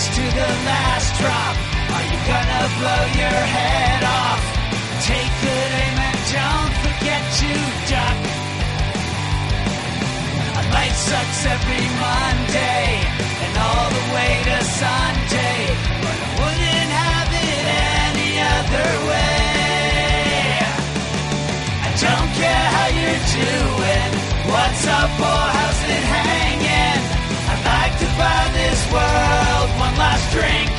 march to the last drop. Are you gonna blow your head off? Take good aim and don't forget to duck. A life sucks every Monday and all the way to Sunday, but I wouldn't have it any other way. I don't care how you're doing, what's up or how's it hanging. I'd like to buy this world one last drink.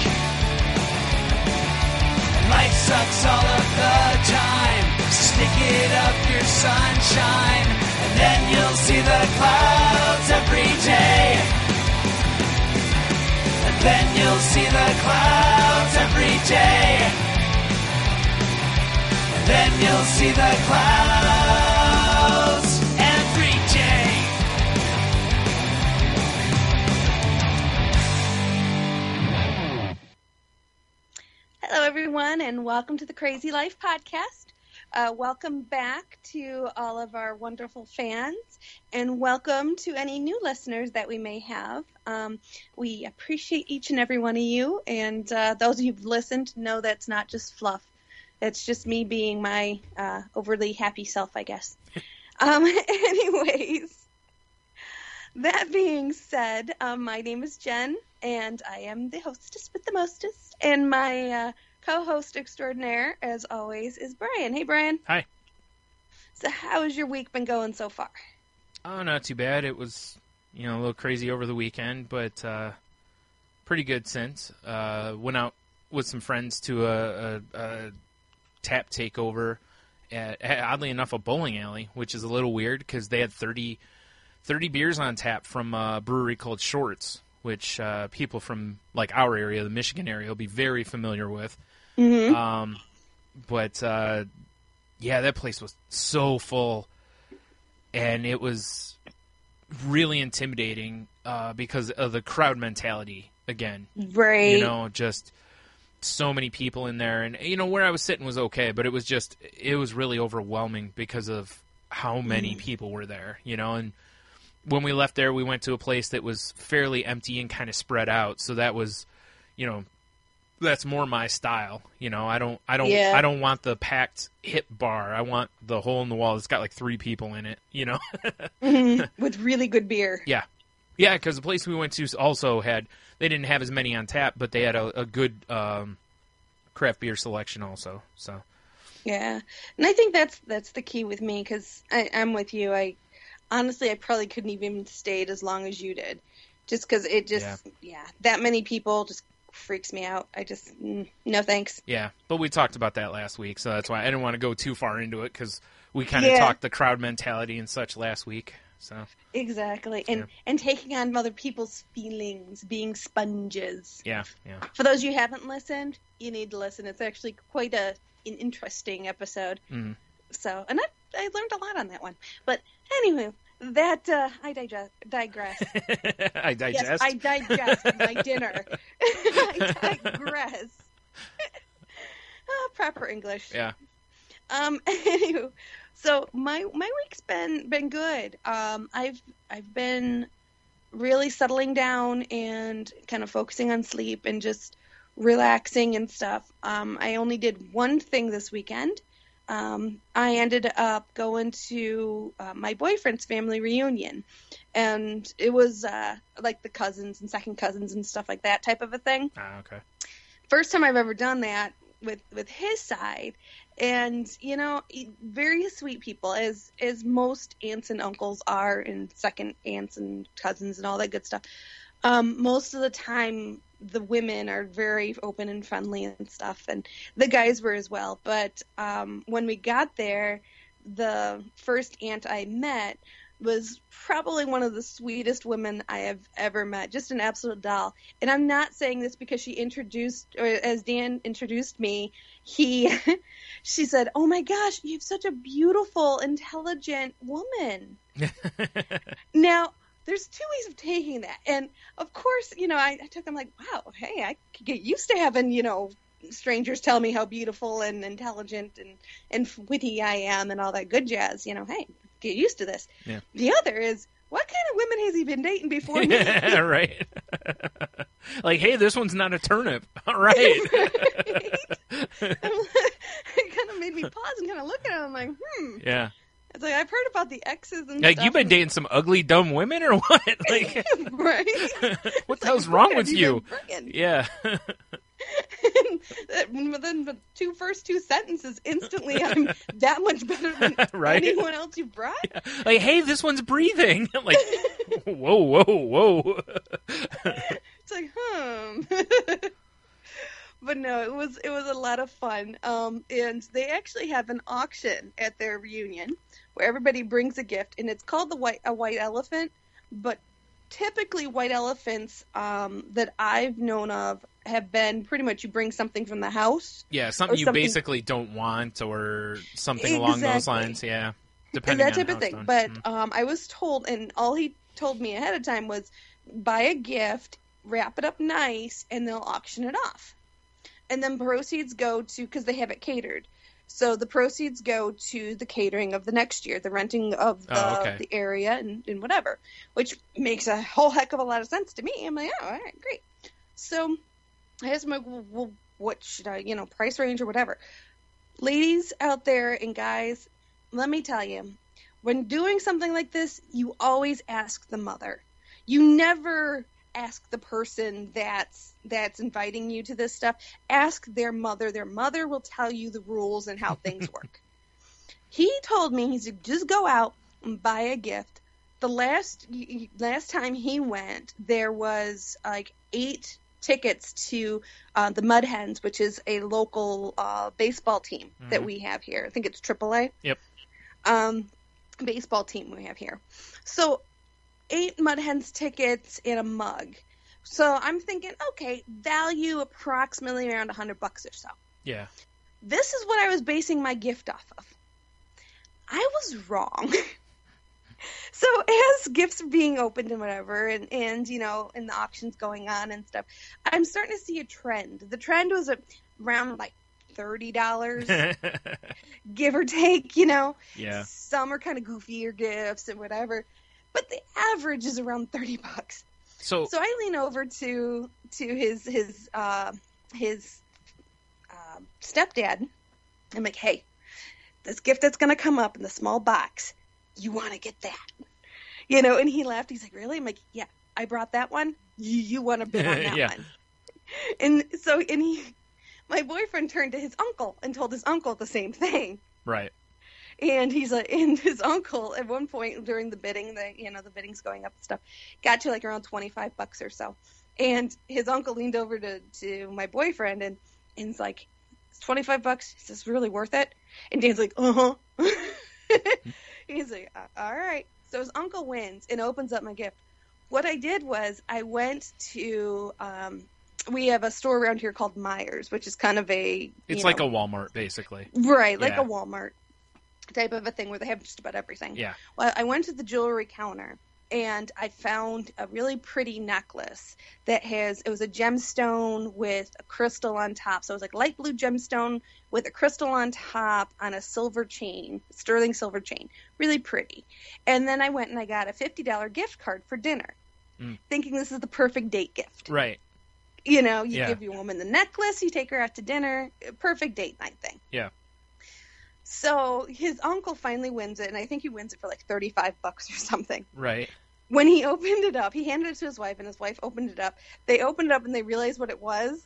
And life sucks all of the time, stick it up your sunshine, and then you'll see the clouds every day. And then you'll see the clouds every day. And then you'll see the clouds every day. Hello, everyone, and welcome to the Crazy Life Podcast. Welcome back to all of our wonderful fans, and welcome to any new listeners that we may have. We appreciate each and every one of you, and those of you who've listened know that's not just fluff. It's just me being my overly happy self, I guess. Anyways, that being said, my name is Jen, and I am the hostess with the mostest, and my co-host extraordinaire, as always, is Brian. Hey, Brian. Hi. So how has your week been going so far? Oh, not too bad. It was, a little crazy over the weekend, but pretty good since. Went out with some friends to a tap takeover at, oddly enough, a bowling alley, which is a little weird because they had 30 beers on tap from a brewery called Shorts, which people from like our area, the Michigan area, will be very familiar with. Mm-hmm. Yeah, that place was so full, and it was really intimidating because of the crowd mentality again. Right. Just so many people in there, and where I was sitting was okay, but it was really overwhelming because of how many people were there. And when we left there, we went to a place that was fairly empty and kind of spread out. So that was, that's more my style. I don't want the packed hip bar. I want the hole in the wall that's got like 3 people in it. Mm-hmm. With really good beer. Yeah, because the place we went to also they didn't have as many on tap, but they had a good craft beer selection also. So. Yeah, and I think that's the key with me because I'm with you. Honestly, I probably couldn't even stayed as long as you did, just because it just, that many people just freaks me out. I just, no thanks. Yeah, but we talked about that last week, so that's why I didn't want to go too far into it, because we kind of talked the crowd mentality and such last week. So exactly, and taking on other people's feelings, being sponges. Yeah. For those you haven't listened, you need to listen. It's actually quite an interesting episode. Mm. So, and I learned a lot on that one. But anyway, I digress. I digest? Yes, I digest my dinner. I digress. Proper English. Yeah. Anyway, so my week's been good. I've been really settling down and kind of focusing on sleep and just relaxing and stuff. I only did one thing this weekend. I ended up going to my boyfriend's family reunion, and it was like the cousins and second cousins and stuff like that type of a thing. Ah, okay. First time I've ever done that with his side, and very sweet people, as most aunts and uncles are, and second aunts and cousins and all that good stuff. Most of the time, the women are very open and friendly and stuff, and the guys were as well. But when we got there, the first aunt I met was probably one of the sweetest women I have ever met. Just an absolute doll. And I'm not saying this because she introduced, or as Dan introduced me, she said, "Oh my gosh, you have such a beautiful, intelligent woman." Now, there's 2 ways of taking that. And of course, I took them like, wow, hey, I could get used to having, strangers tell me how beautiful and intelligent and witty I am and all that good jazz. Hey, get used to this. Yeah. The other is, what kind of women has he been dating before me? Right. Like, hey, this one's not a turnip. All right. It kind of made me pause and kind of look at it. I'm like, Yeah. It's like, I've heard about the X's and Like, stuff. you've been dating some ugly, dumb women or what? Like, Right? what the hell's wrong with you? Been Yeah. But then the first two sentences, instantly I'm that much better than Right? anyone else you brought. Like, hey, this one's breathing. I'm like, whoa. It's like, But no, it was a lot of fun. And they actually have an auction at their reunion where everybody brings a gift, and it's called a white elephant. But typically, white elephants that I've known of have been pretty much you bring something from the house. Yeah, something you basically don't want or something along those lines. Yeah, depending that on type of how thing. it's But done. I was told, and all he told me ahead of time was buy a gift, wrap it up nice, and they'll auction it off. And then proceeds go to, because they have it catered, so the proceeds go to the catering of the next year, the renting of the area and whatever, which makes a whole heck of a lot of sense to me. I'm like, oh, all right, great. So I asked him, like, well, what should I, price range or whatever. Ladies out there and guys, let me tell you, when doing something like this, you always ask the mother. You never ask the person that's inviting you to this stuff. Ask their mother. Their mother will tell you the rules and how things work. He told me, he said, just go out and buy a gift. The last time he went, there was like 8 tickets to the Mud Hens, which is a local baseball team that we have here. I think it's AAA. Yep. Baseball team we have here. So 8 Mud Hens tickets and a mug. So I'm thinking, okay, value approximately around $100 or so. Yeah. This is what I was basing my gift off of. I was wrong. So as gifts are being opened and whatever, and and the auctions going on and stuff, I'm starting to see a trend. The trend was around like $30, give or take, Yeah. Some are kind of goofier gifts and whatever, but the average is around $30. So I lean over to his stepdad. I'm like, hey, this gift that's going to come up in the small box, you want to get that. And he laughed. He's like, really? I'm like, yeah, I brought that one. You want to bid on that Yeah. one. And my boyfriend turned to his uncle and told his uncle the same thing. right. And he's like, and his uncle at one point during the bidding, the bidding's going up and stuff, got to like around $25 or so. And his uncle leaned over to my boyfriend and he's like, it's $25. Is this really worth it? And Dan's like, uh-huh. He's like, all right. So his uncle wins and opens up my gift. What I did was I went to, we have a store around here called Myers, which is kind of It's like a Walmart, basically. Right, like Yeah. a Walmart type of a thing where they have just about everything. Yeah. Well, I went to the jewelry counter and I found a really pretty necklace that it was a gemstone with a crystal on top. So it was like light blue gemstone with a crystal on top on a silver chain, sterling silver chain. Really pretty. And then I went and I got a $50 gift card for dinner, thinking this is the perfect date gift. Right. You Yeah. give your woman the necklace, you take her out to dinner, perfect date night thing. Yeah. So his uncle finally wins it, and I think he wins it for like $35 or something. Right. When he opened it up, he handed it to his wife, and his wife opened it up. They opened it up, and they realized what it was,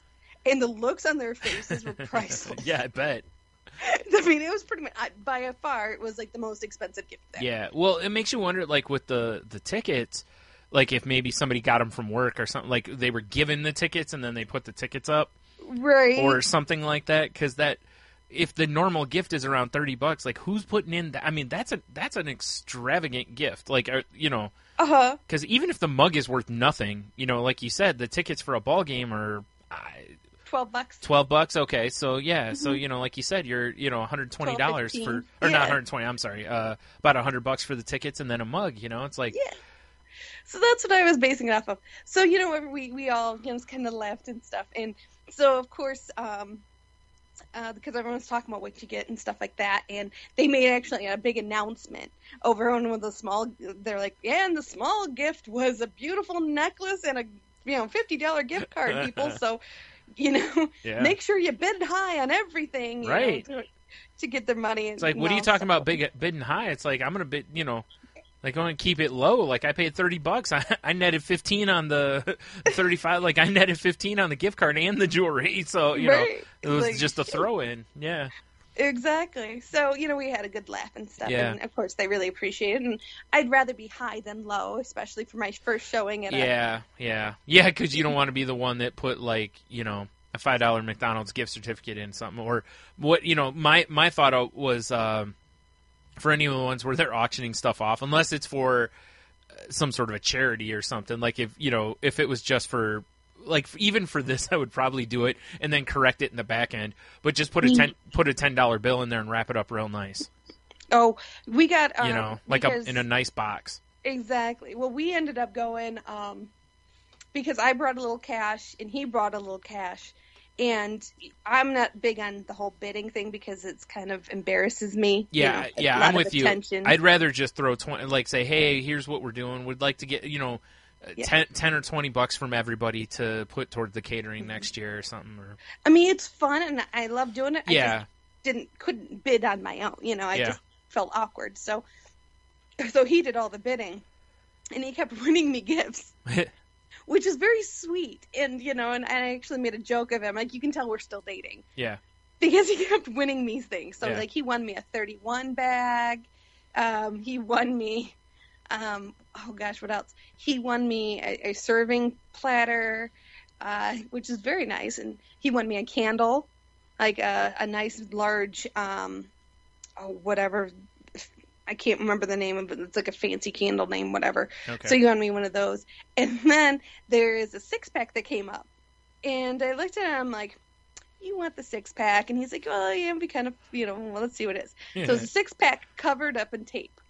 and the looks on their faces were priceless. Yeah, I bet. I mean, it was pretty much, by far, it was like the most expensive gift there. Yeah. Well, it makes you wonder, like, with the tickets, like, if maybe somebody got them from work or something, like, they were given the tickets and then they put the tickets up. Right. Or something like that, because if the normal gift is around $30, like, who's putting in that? I mean, that's an extravagant gift, like, Uh-huh. Because even if the mug is worth nothing, like you said, the tickets for a ball game are $12. $12. Okay, so yeah, so like you said, you're $120 $12, for, or yeah. not 120. I'm sorry, about $100 for the tickets and then a mug. It's like Yeah. So that's what I was basing it off of. So, we all, kind of laughed and stuff. And so, of course, because everyone's talking about what you get and stuff like that, and they made actually a big announcement over on one of the small, they're like, yeah, and the small gift was a beautiful necklace and a $50 gift card, people. So, Yeah. make sure you bid high on everything, Right. to get their money. It's like, what are you talking about bidding high? It's like, I'm going to bid, like, I'm going to keep it low. Like, I paid $30. I netted 15 on the 35. Like, I netted 15 on the gift card and the jewelry. So, Right. it was Like, just a throw in. Yeah. Exactly. So, we had a good laugh and stuff. Yeah. And, of course, they really appreciate it. And I'd rather be high than low, especially for my first showing at Yeah. Yeah, because you don't want to be the one that put, like, a $5 McDonald's gift certificate in something. Or what, my thought was for any of the ones where they're auctioning stuff off, unless it's for some sort of a charity or something. Like, if it was just for, like, even for this, I would probably do it and then correct it in the back end. But just put a $10 bill in there and wrap it up real nice. Oh, we got like in a nice box. Exactly. Well, we ended up going because I brought a little cash and he brought a little cash, and I'm not big on the whole bidding thing because it's kind of embarrasses me. Yeah, I'm with you. I'd rather just throw 20, like, say, hey, here's what we're doing. We'd like to get 10 or $20 from everybody to put toward the catering next year or something. Or I mean, it's fun and I love doing it. Yeah. I just couldn't bid on my own. I just felt awkward. So he did all the bidding, and he kept winning me gifts, which is very sweet. And and I actually made a joke of him, like, you can tell we're still dating. Yeah. Because he kept winning me things. So Yeah. he won me a 31 bag. He won me. Oh gosh, what else? He won me a serving platter, which is very nice, and he won me a candle, like a nice large, whatever. I can't remember the name of it. It's like a fancy candle name, whatever. Okay. So he won me one of those, and then there is a 6-pack that came up, and I looked at him like, you want the 6-pack? And he's like, well, yeah, it'd be kind of, well, let's see what it is. So it's a 6-pack covered up in tape.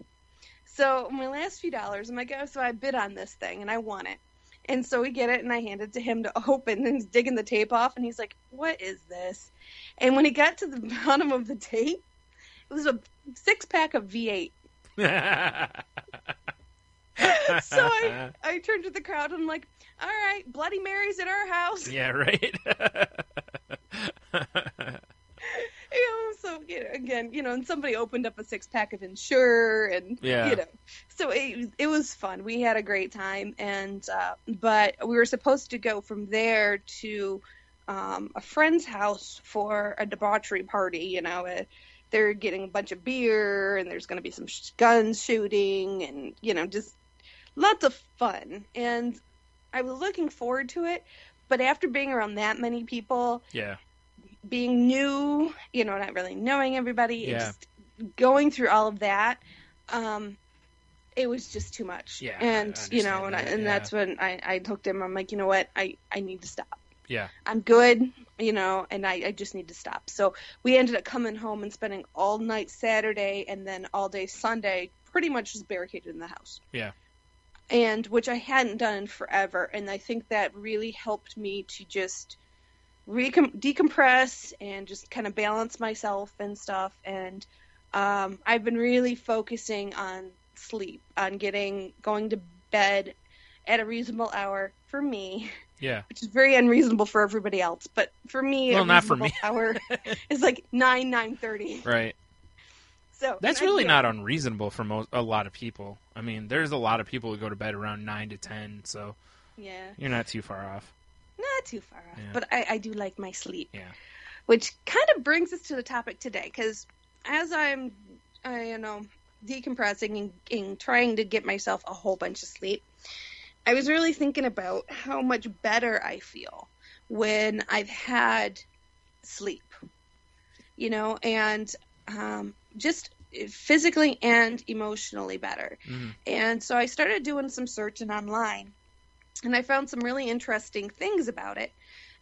So my last few dollars, I'm like, so I bid on this thing, and I won it. And so we get it, and I hand it to him to open, and he's digging the tape off, and he's like, what is this? And when he got to the bottom of the tape, it was a 6-pack of V8. So I turned to the crowd, and I'm like, all right, Bloody Mary's at our house. Yeah, right. So again, and somebody opened up a 6-pack of Ensure, and so it was fun. We had a great time, and but we were supposed to go from there to a friend's house for a debauchery party. They're getting a bunch of beer, and there's going to be some guns shooting, and just lots of fun. And I was looking forward to it, but after being around that many people, being new, not really knowing everybody, and just going through all of that, it was just too much. Yeah, and that's when I looked at him. I'm like, you know what, I need to stop. Yeah, I'm good, and I just need to stop. So we ended up coming home and spending all night Saturday and then all day Sunday, pretty much just barricaded in the house. Yeah. And which I hadn't done in forever, and I think that really helped me to just decompress and just kind of balance myself and stuff. And I've been really focusing on sleep, on going to bed at a reasonable hour for me. Yeah. Which is very unreasonable for everybody else, but for me, well, a not for reasonable me. hour is like 9:30. Right. So that's really not unreasonable for a lot of people. I mean, there's a lot of people who go to bed around 9 to 10, so you're not too far off. Not too far off, but I do like my sleep. Yeah. Which kind of brings us to the topic today, because as I'm decompressing and trying to get myself a whole bunch of sleep, I was really thinking about how much better I feel when I've had sleep, and just physically and emotionally better. Mm-hmm. And so I started doing some searching online, and I found some really interesting things about it.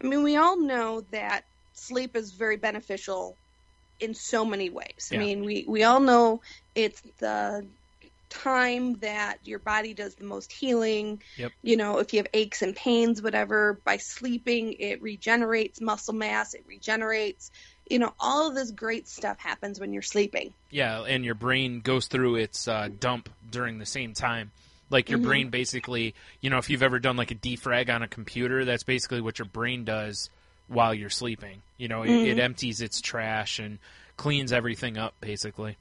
I mean, we all know that sleep is very beneficial in so many ways. Yeah. I mean, we all know it's the time that your body does the most healing. Yep. If you have aches and pains, whatever, by sleeping, it regenerates muscle mass, it regenerates, all of this great stuff happens when you're sleeping. Yeah, and your brain goes through its dump during the same time. Like your brain basically, if you've ever done like a defrag on a computer, that's basically what your brain does while you're sleeping. It empties its trash and cleans everything up, basically.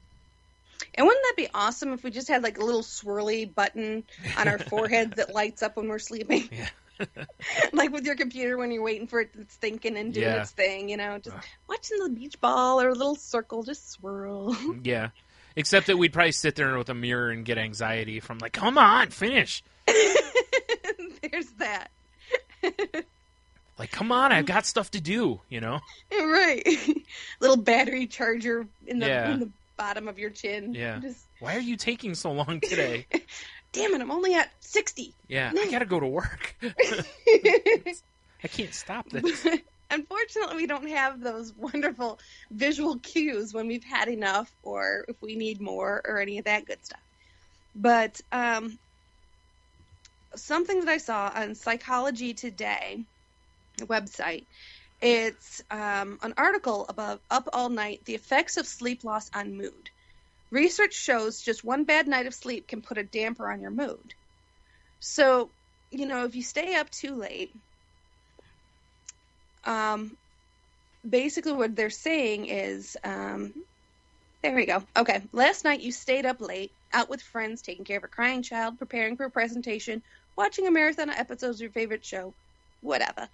And wouldn't that be awesome if we just had like a little swirly button on our forehead that lights up when we're sleeping? Yeah. Like with your computer when you're waiting for it to thinking and doing Yeah. its thing, just watching the beach ball or a little circle just swirl. Yeah. Except that we'd probably sit there with a mirror and get anxiety from like, come on, finish. There's that. Like, come on, I've got stuff to do, Right. Little battery charger in the, Yeah. in the bottom of your chin. Yeah. Just, Why are you taking so long today? damn it, I'm only at 60. Yeah, I gotta go to work. I can't stop this. Unfortunately, we don't have those wonderful visual cues when we've had enough or if we need more or any of that good stuff. But something that I saw on Psychology Today, the website, it's an article about Up All Night, the effects of sleep loss on mood. Research shows just one bad night of sleep can put a damper on your mood. So, if you stay up too late, basically what they're saying is, there we go. Okay. Last night you stayed up late, out with friends, taking care of a crying child, preparing for a presentation, watching a marathon of episodes of your favorite show, whatever.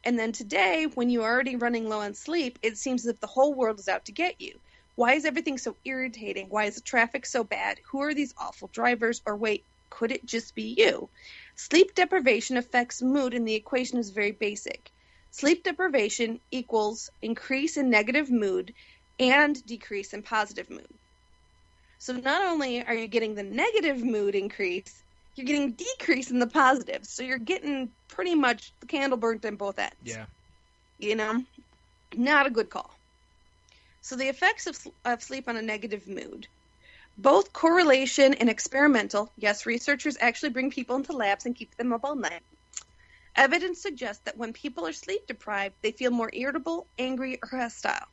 And then today, when you're already running low on sleep, it seems as if the whole world is out to get you. Why is everything so irritating? Why is the traffic so bad? Who are these awful drivers? Or wait, could it just be you? Sleep deprivation affects mood, and the equation is very basic. Sleep deprivation equals increase in negative mood and decrease in positive mood. So not only are you getting the negative mood increase, you're getting decrease in the positive. So you're getting pretty much the candle burnt on both ends. Yeah. Not a good call. So the effects of sleep on a negative mood. Both correlation and experimental. Yes, researchers actually bring people into labs and keep them up all night. Evidence suggests that when people are sleep deprived, they feel more irritable, angry, or hostile.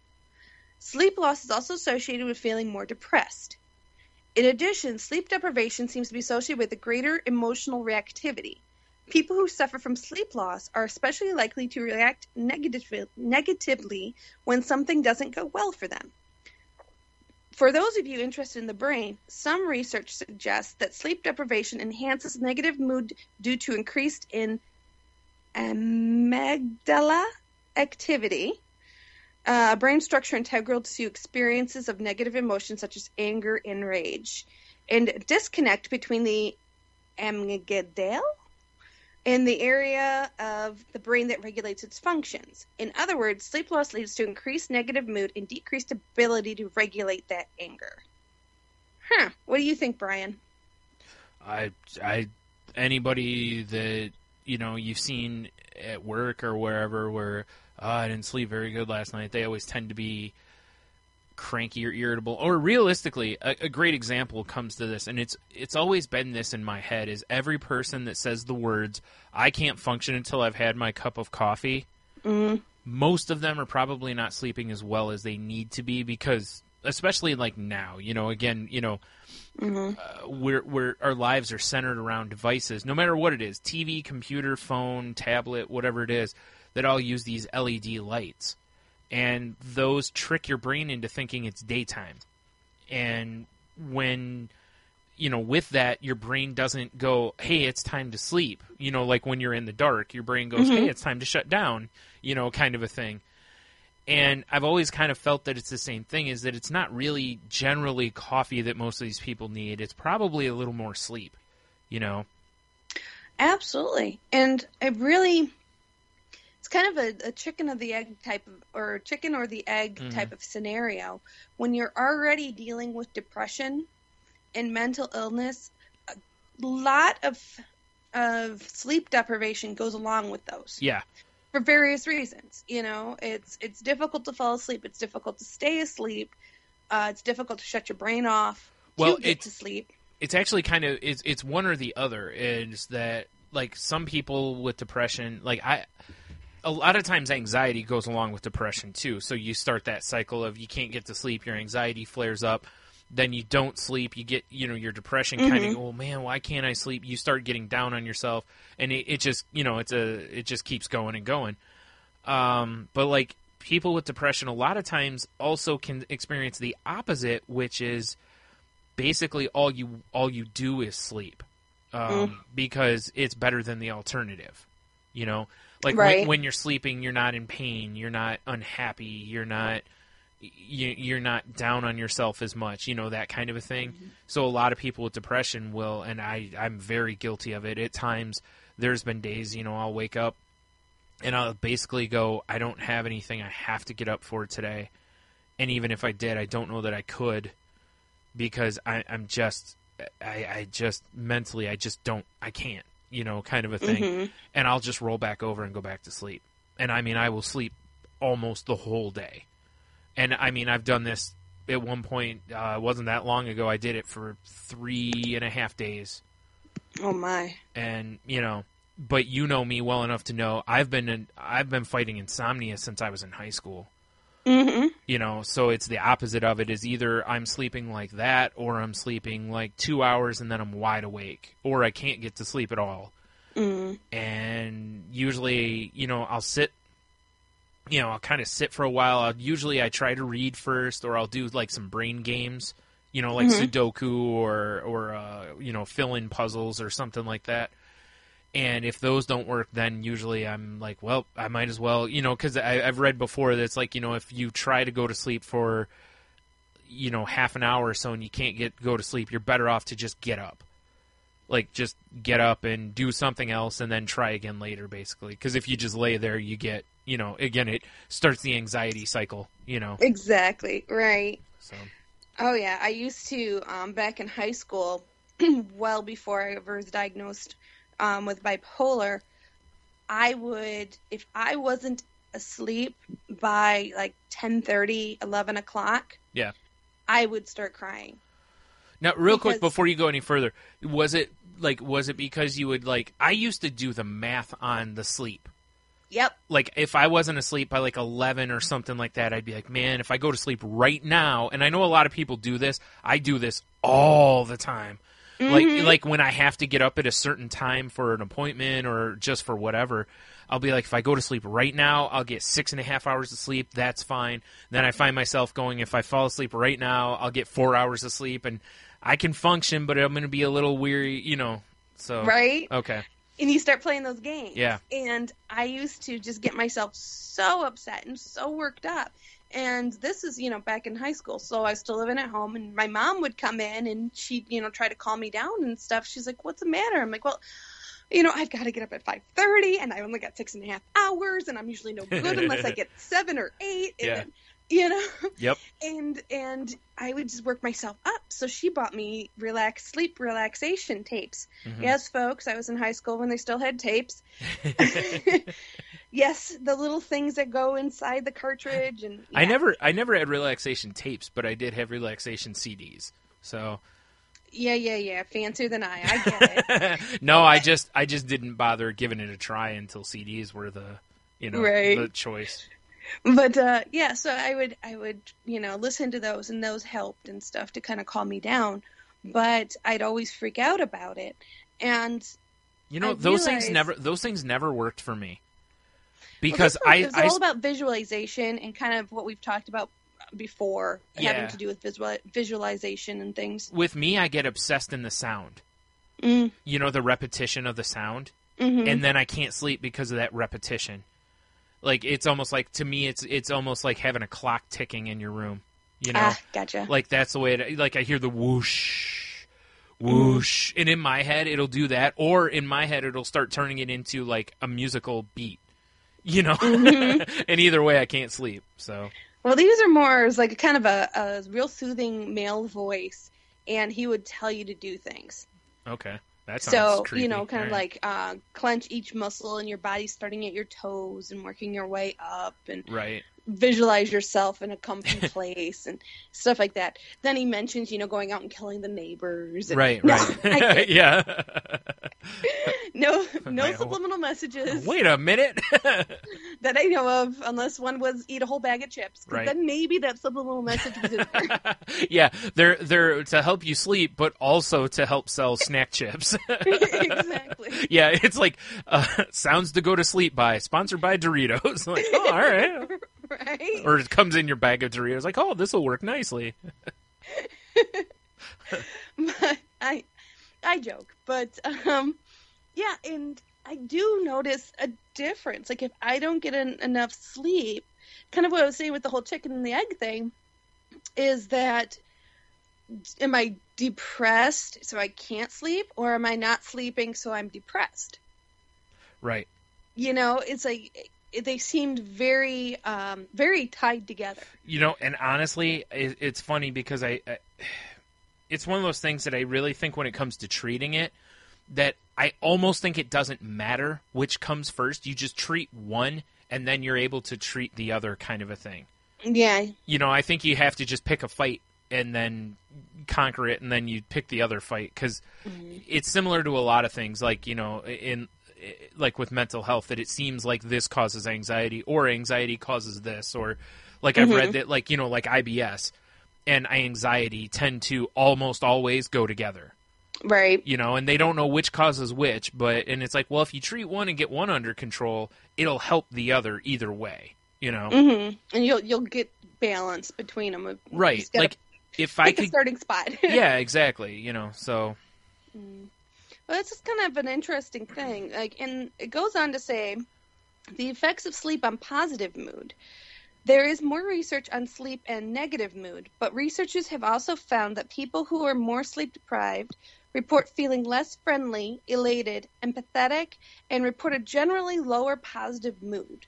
Sleep loss is also associated with feeling more depressed. In addition, sleep deprivation seems to be associated with a greater emotional reactivity. People who suffer from sleep loss are especially likely to react negatively when something doesn't go well for them. For those of you interested in the brain, some research suggests that sleep deprivation enhances negative mood due to increased in amygdala activity, a brain structure integral to experiences of negative emotions such as anger and rage, and disconnect between the amygdala and the area of the brain that regulates its functions. In other words, sleep loss leads to increased negative mood and decreased ability to regulate that anger. What do you think, Brian? Anybody that you've seen at work or wherever where I didn't sleep very good last night, they always tend to be cranky or irritable. Or realistically, a great example comes to this, and it's always been this in my head, is every person that says the words, I can't function until I've had my cup of coffee, most of them are probably not sleeping as well as they need to be, because especially like now, we're our lives are centered around devices, no matter what it is, TV, computer, phone, tablet, whatever it is, that all use these LED lights. And those trick your brain into thinking it's daytime. And when, with that, your brain doesn't go, hey, it's time to sleep. Like when you're in the dark, your brain goes, hey, it's time to shut down, kind of a thing. And I've always kind of felt that it's the same thing, is that it's not really generally coffee that most of these people need. It's probably a little more sleep, Absolutely. And it's kind of a chicken or the egg type of, or chicken or the egg type of scenario. When you're already dealing with depression and mental illness, a lot of sleep deprivation goes along with those. Yeah. For various reasons. It's difficult to fall asleep. It's difficult to stay asleep. It's difficult to shut your brain off to get to sleep. It's actually kind of, it's one or the other. Is that, like, some people with depression, a lot of times anxiety goes along with depression too. So you start that cycle of you can't get to sleep, your anxiety flares up. then you don't sleep. You get, your depression kind of, oh man, why can't I sleep? You start getting down on yourself, and it just, it just keeps going and going. But like people with depression, a lot of times also can experience the opposite, which is basically all you do is sleep, because it's better than the alternative. Like right. when you're sleeping, you're not in pain, you're not unhappy, you're not down on yourself as much, that kind of a thing. So a lot of people with depression will, and I'm very guilty of it. At times, there's been days, I'll wake up and I'll basically go, I don't have anything I have to get up for today. And even if I did, I don't know that I could, because I'm just mentally, I can't, kind of a thing. And I'll just roll back over and go back to sleep. And I will sleep almost the whole day. And I've done this at one point, it wasn't that long ago. I did it for 3.5 days. Oh my. And, but you know me well enough to know I've been fighting insomnia since I was in high school. So it's the opposite of it. Is either I'm sleeping like that, or I'm sleeping like 2 hours and then I'm wide awake, or I can't get to sleep at all. And usually, I'll sit, I'll kind of sit for a while. I try to read first, or I'll do like some brain games, like Sudoku or fill-in puzzles or something like that. And if those don't work, then usually I'm like, well, I might as well, because I've read before that it's like, if you try to go to sleep for, half an hour or so and you can't go to sleep, you're better off to just get up. Like, just get up and do something else and then try again later, basically. Because if you just lay there, you get, again, it starts the anxiety cycle, Exactly, right. So. Oh, yeah. I used to, back in high school, well before I ever was diagnosed with bipolar, I would, if I wasn't asleep by like 10:30, 11 o'clock, yeah, I would start crying. Now, real quick, before you go any further, was it because you would I used to do the math on the sleep. Yep. Like, if I wasn't asleep by like 11 or something like that, I'd be like, man, if I go to sleep right now, and I know a lot of people do this, I do this all the time. Like when I have to get up at a certain time for an appointment or just for whatever, I'll be like, if I go to sleep right now, I'll get 6.5 hours of sleep. That's fine. Then I find myself going, if I fall asleep right now, I'll get 4 hours of sleep, and I can function, but I'm going to be a little weary, so. Right? Okay. And you start playing those games. Yeah. And I used to just get myself so upset and so worked up. And this is, back in high school. So I was still living at home, and my mom would come in and she'd, try to calm me down and stuff. She's like, what's the matter? I'm like, well, I've got to get up at 5:30 and I only got 6.5 hours, and I'm usually no good unless I get 7 or 8. And yeah. then, Yep. And I would just work myself up. So she bought me sleep relaxation tapes. Yes, folks, I was in high school when they still had tapes. Yes, the little things that go inside the cartridge. And yeah. I never had relaxation tapes, but I did have relaxation CDs. So. Yeah. Fancier than I get it. No, I just didn't bother giving it a try until CDs were the right. the choice. But so I would listen to those, and those helped and stuff to kind of calm me down. But I'd always freak out about it, and those things never worked for me, because it's all about visualization and kind of what we've talked about before, having to do with visualization and things. With me, I get obsessed in the sound. The repetition of the sound, and then I can't sleep because of that repetition. Like, it's almost like, to me, it's almost like having a clock ticking in your room. Gotcha. Like, that's the way I hear the whoosh, whoosh, and in my head it'll do that, or in my head it'll start turning it into like a musical beat. And either way, I can't sleep. So. Well, these are more as like kind of a real soothing male voice, and he would tell you to do things. Okay. That sounds creepy. Kind of like clench each muscle in your body, starting at your toes and working your way up, and visualize yourself in a comfy place and stuff like that. Then he mentions, going out and killing the neighbors. And, right. Yeah. No subliminal messages. Wait a minute. that I know of, unless one was eat a whole bag of chips. 'Cause Right. then maybe that subliminal message was in there. Yeah, they're to help you sleep, but also to help sell snack chips. Exactly. Yeah, it's like sounds to go to sleep by, sponsored by Doritos. Like, oh, all right. Right? Or it comes in your bag of Doritos, like, oh, this will work nicely. But I joke, but yeah, and I do notice a difference. Like if I don't get enough sleep, kind of what I was saying with the whole chicken and the egg thing, is that am I depressed so I can't sleep, or am I not sleeping so I'm depressed? Right. You know, it's like they seemed very, very tied together. You know, and honestly, it's funny because I it's one of those things that I really think when it comes to treating it, that I almost think it doesn't matter which comes first. You just treat one, and then you're able to treat the other, kind of a thing. Yeah. You know, I think you have to just pick a fight and then conquer it, and then you pick the other fight, because it's similar to a lot of things, like, you know, like with mental health, that it seems like this causes anxiety, or anxiety causes this, or like I've read that, like, you know, like IBS and anxiety tend to almost always go together. Right. You know, and they don't know which causes which, and it's like, well, if you treat one and get one under control, it'll help the other either way, you know? And you'll get balance between them. Right. Like, if I could... a starting spot. Yeah, exactly, you know, so... Well, it's just kind of an interesting thing. Like, and it goes on to say, the effects of sleep on positive mood. There is more research on sleep and negative mood, but researchers have also found that people who are more sleep deprived report feeling less friendly, elated, empathetic, and report a generally lower positive mood.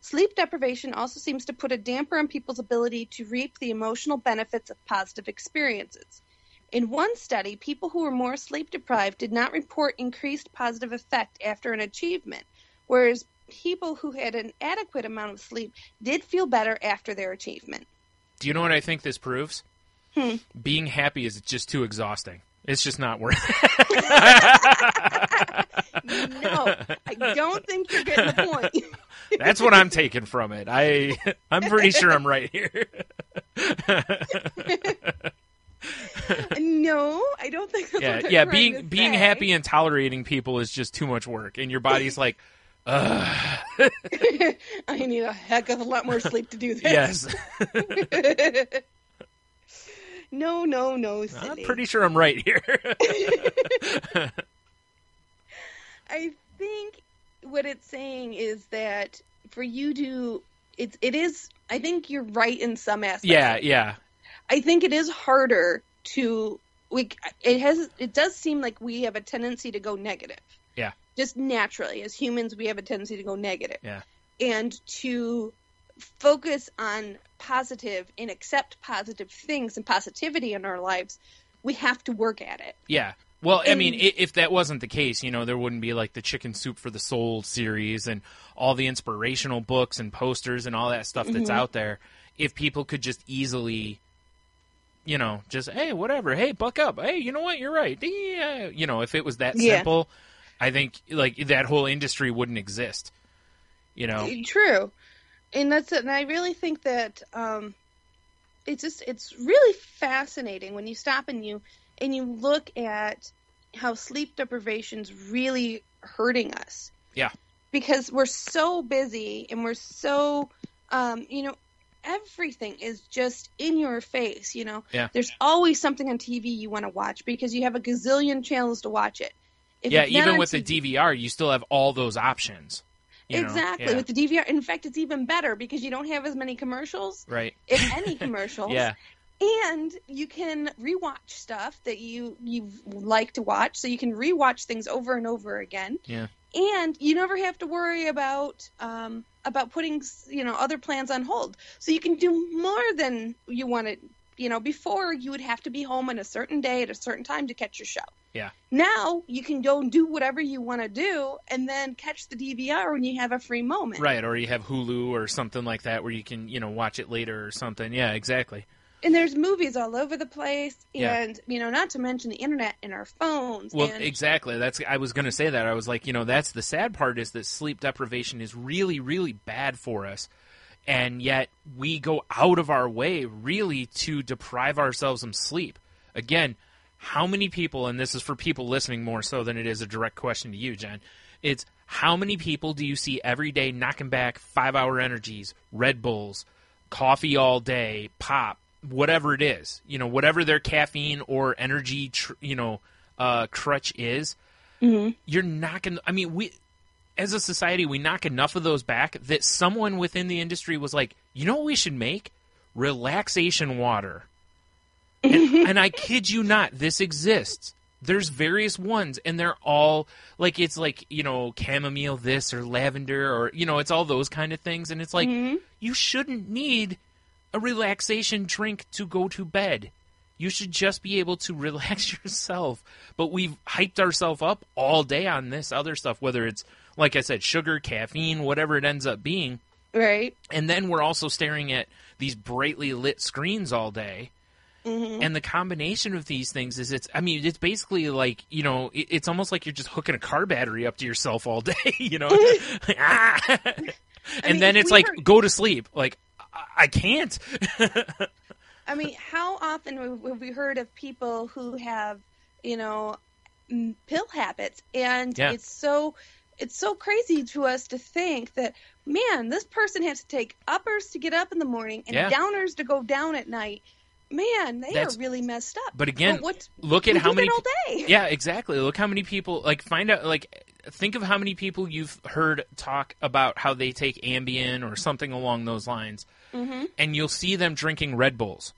Sleep deprivation also seems to put a damper on people's ability to reap the emotional benefits of positive experiences. In one study, people who were more sleep deprived did not report increased positive effect after an achievement, whereas people who had an adequate amount of sleep did feel better after their achievement. Do you know what I think this proves? Being happy is just too exhausting. It's just not worth it. No, I don't think you're getting the point. That's what I'm taking from it. I'm pretty sure I'm right here. No, I don't think that's what yeah. they're trying to Being say. happy and tolerating people is just too much work, and your body's like, ugh. I need a heck of a lot more sleep to do this. Yes. No, silly. I'm pretty sure I'm right here. I think what it's saying is that for you to, it is. I think you're right in some aspects. Yeah. I think it is harder to. It does seem like we have a tendency to go negative. Yeah. Just naturally, as humans, we have a tendency to go negative. Yeah. And to focus on positive and accept positive things and positivity in our lives, we have to work at it. Yeah. Well, I mean, if that wasn't the case, you know, there wouldn't be like the Chicken Soup for the Soul series and all the inspirational books and posters and all that stuff that's out there. If people could just easily, you know, just, hey, whatever, hey, buck up, hey, you know what, you're right. Yeah. You know, if it was that simple, I think like that whole industry wouldn't exist. You know? True. And that's it. And I really think that it's really fascinating when you stop and you look at how sleep deprivation's really hurting us. Yeah. Because we're so busy and we're so, you know, everything is just in your face, you know. Yeah. There's always something on TV you want to watch because you have a gazillion channels to watch it. If Yeah, it's not even on with the DVR, you still have all those options. Exactly. Yeah. With the DVR. In fact, it's even better because you don't have as many commercials. Right. If any commercials. Yeah. And you can rewatch stuff that you like to watch, so you can rewatch things over and over again. Yeah. And you never have to worry about putting, you know, other plans on hold. So you can do more than you wanted. You know, before you would have to be home on a certain day at a certain time to catch your show. Yeah. Now you can go and do whatever you want to do and then catch the DVR when you have a free moment. Right, or you have Hulu or something like that where you can, you know, watch it later or something. Yeah, exactly. And there's movies all over the place, Yeah. and not to mention the internet and our phones. Well, and exactly. I was going to say that. I was like, that's the sad part, is that sleep deprivation is really, really bad for us. And yet we go out of our way really to deprive ourselves of sleep. Again, how many people, and this is for people listening more so than it is a direct question to you, Jen, it's how many people do you see every day knocking back 5-hour energies, Red Bulls, coffee all day, pop, whatever it is, whatever their caffeine or energy, crutch is, you're knocking. I mean, we, as a society, we knock enough of those back that someone within the industry was like, you know what we should make? Relaxation water. And I kid you not, this exists. There's various ones, and they're all like, it's like, chamomile this or lavender or, it's all those kind of things. And it's like, you shouldn't need a relaxation drink to go to bed. You should just be able to relax yourself. But we've hyped ourselves up all day on this other stuff, whether it's, like I said, sugar, caffeine, whatever it ends up being. Right. And then we're also staring at these brightly lit screens all day. And the combination of these things is, it's basically like, it's almost like you're just hooking a car battery up to yourself all day, And then it's like, go to sleep. Like, I can't. I mean, how often have we heard of people who have, pill habits? And it's so crazy to us to think that, man, this person has to take uppers to get up in the morning and downers to go down at night. Man, they are really messed up. But again, look at how many. All day. Yeah, exactly. Look how many people, think of how many people you've heard talk about how they take Ambien or something along those lines, and you'll see them drinking Red Bulls.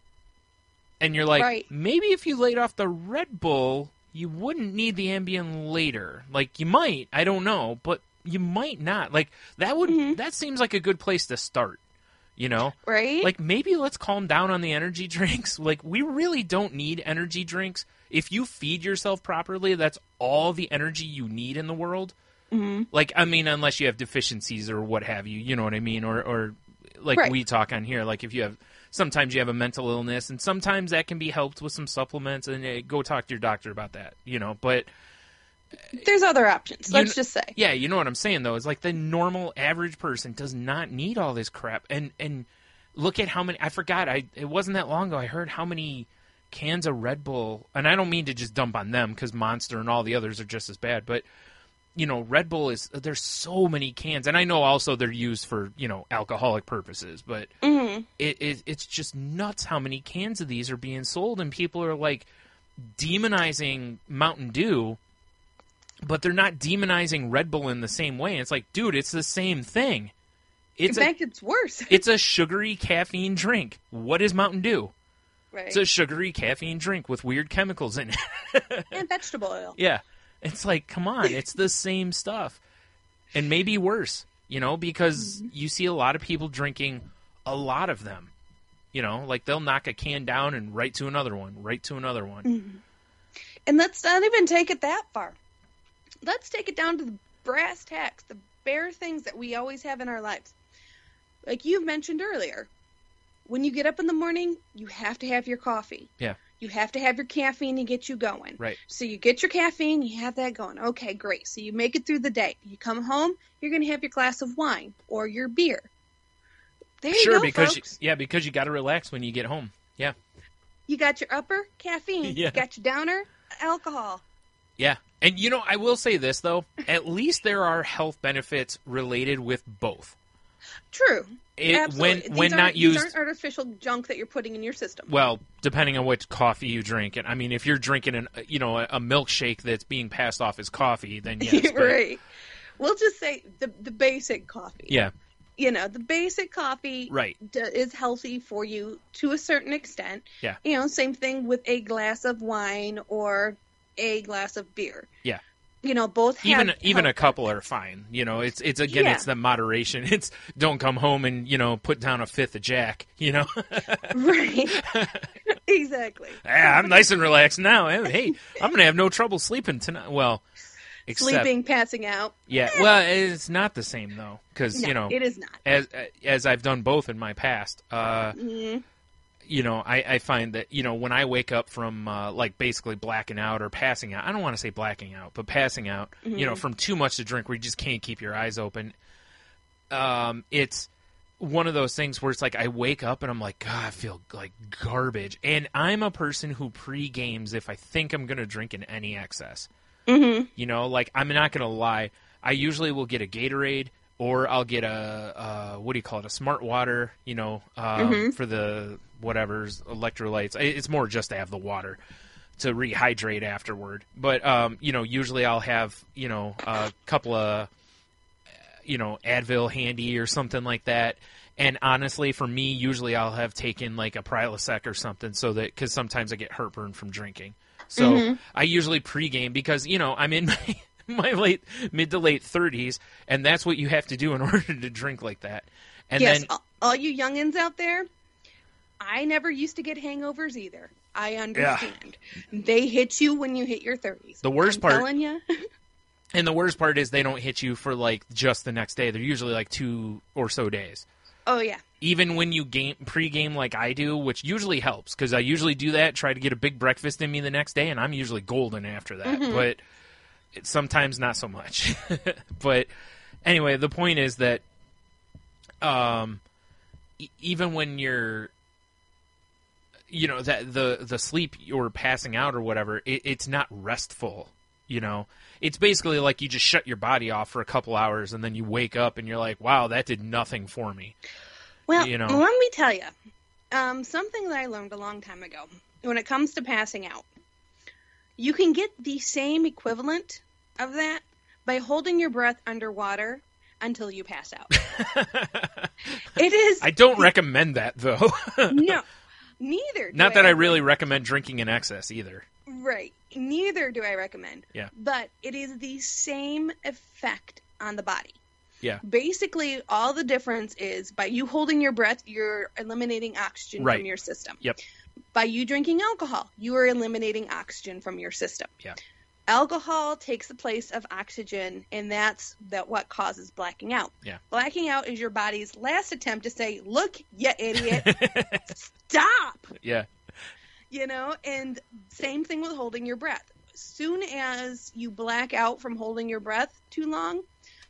And you're like, maybe if you laid off the Red Bull, you wouldn't need the Ambien later. Like, you might, I don't know, but you might not. Like, that seems like a good place to start. Right? Like, maybe let's calm down on the energy drinks. Like, we really don't need energy drinks. If you feed yourself properly, that's all the energy you need in the world. Like, I mean, unless you have deficiencies or what have you, you know what I mean? Or like we talk on here, like if you have, sometimes you have a mental illness, and sometimes that can be helped with some supplements, and go talk to your doctor about that, but... There's other options, let's just say. Yeah, you know what I'm saying, though. It's like the normal average person does not need all this crap. And look at how many... I forgot. It wasn't that long ago. I heard how many cans of Red Bull... And I don't mean to just dump on them, because Monster and all the others are just as bad. But, Red Bull is... There's so many cans. And I know also they're used for, alcoholic purposes. But it's just nuts how many cans of these are being sold. And people are, like, demonizing Mountain Dew... But they're not demonizing Red Bull in the same way. It's like, dude, it's the same thing. In fact, it's worse. It's a sugary caffeine drink. What is Mountain Dew? Right. It's a sugary caffeine drink with weird chemicals in it. And vegetable oil. Yeah. It's like, come on, it's the same stuff. And maybe worse, because you see a lot of people drinking a lot of them. Like they'll knock a can down and right to another one. And let's not even take it that far. Let's take it down to the brass tacks, the bare things that we always have in our lives. Like you mentioned earlier, when you get up in the morning, you have to have your coffee. Yeah. You have to have your caffeine to get you going. Right. So you get your caffeine, you have that going. Okay, great. So you make it through the day. You come home, you're going to have your glass of wine or your beer. There you go, folks. Because you got to relax when you get home. Yeah. You got your upper, caffeine. Yeah. You got your downer, alcohol. Yeah. And, I will say this, though. At least there are health benefits related with both. True. Absolutely. When not used... These aren't artificial junk that you're putting in your system. Well, depending on which coffee you drink. And, I mean, if you're drinking a milkshake that's being passed off as coffee, then yes. Right. We'll just say the basic coffee. Yeah. The basic coffee is healthy for you to a certain extent. Yeah. Same thing with a glass of wine or a glass of beer. Yeah. Both have even a couple are fine. It's it's the moderation. It's don't come home and put down a fifth of Jack. Right. Exactly. Yeah, I'm nice and relaxed now. Hey, I'm gonna have no trouble sleeping tonight. Well, sleeping, passing out. Yeah. Well, it's not the same though, because it is not. As I've done both in my past. I find that, when I wake up from, like, basically blacking out or passing out, I don't want to say blacking out, but passing out, from too much to drink where you just can't keep your eyes open, it's one of those things where it's like I wake up and I'm like, God, I feel like garbage. And I'm a person who pre-games if I think I'm going to drink in any excess. Like, I'm not going to lie. I usually will get a Gatorade, or I'll get a Smart Water, for the whatever's electrolytes. It's more just to have the water to rehydrate afterward. But, usually I'll have, a couple of, Advil handy or something like that. And honestly, for me, usually I'll have taken like a Prilosec or something because sometimes I get heartburn from drinking. So I usually pregame because, I'm in my mid to late 30s, and that's what you have to do in order to drink like that. And yes, then all you youngins out there, I never used to get hangovers either. I understand. Yeah. They hit you when you hit your 30s. The worst I'm part, telling you. And the worst part is they don't hit you for like just the next day. They're usually like 2 or so days. Oh, yeah. Even when you pre-game like I do, which usually helps, because I usually do that, try to get a big breakfast in me the next day, and I'm usually golden after that. But sometimes not so much. But anyway, the point is that even when you're, that the sleep or passing out or whatever, it's not restful. It's basically like you just shut your body off for a couple hours and then you wake up and you're like, wow, that did nothing for me. Well, let me tell you, something that I learned a long time ago. When it comes to passing out, you can get the same equivalent of that by holding your breath underwater until you pass out. It is. I don't recommend that, though. No, neither. Not that I really recommend drinking in excess either. Right. Neither do I recommend. Yeah. But it is the same effect on the body. Yeah. Basically, all the difference is by you holding your breath, you're eliminating oxygen from your system. Yep. By you drinking alcohol, you are eliminating oxygen from your system. Yeah. Alcohol takes the place of oxygen, and that's what causes blacking out. Yeah. Blacking out is your body's last attempt to say, look, you idiot, stop. Yeah. And same thing with holding your breath. Soon as you black out from holding your breath too long,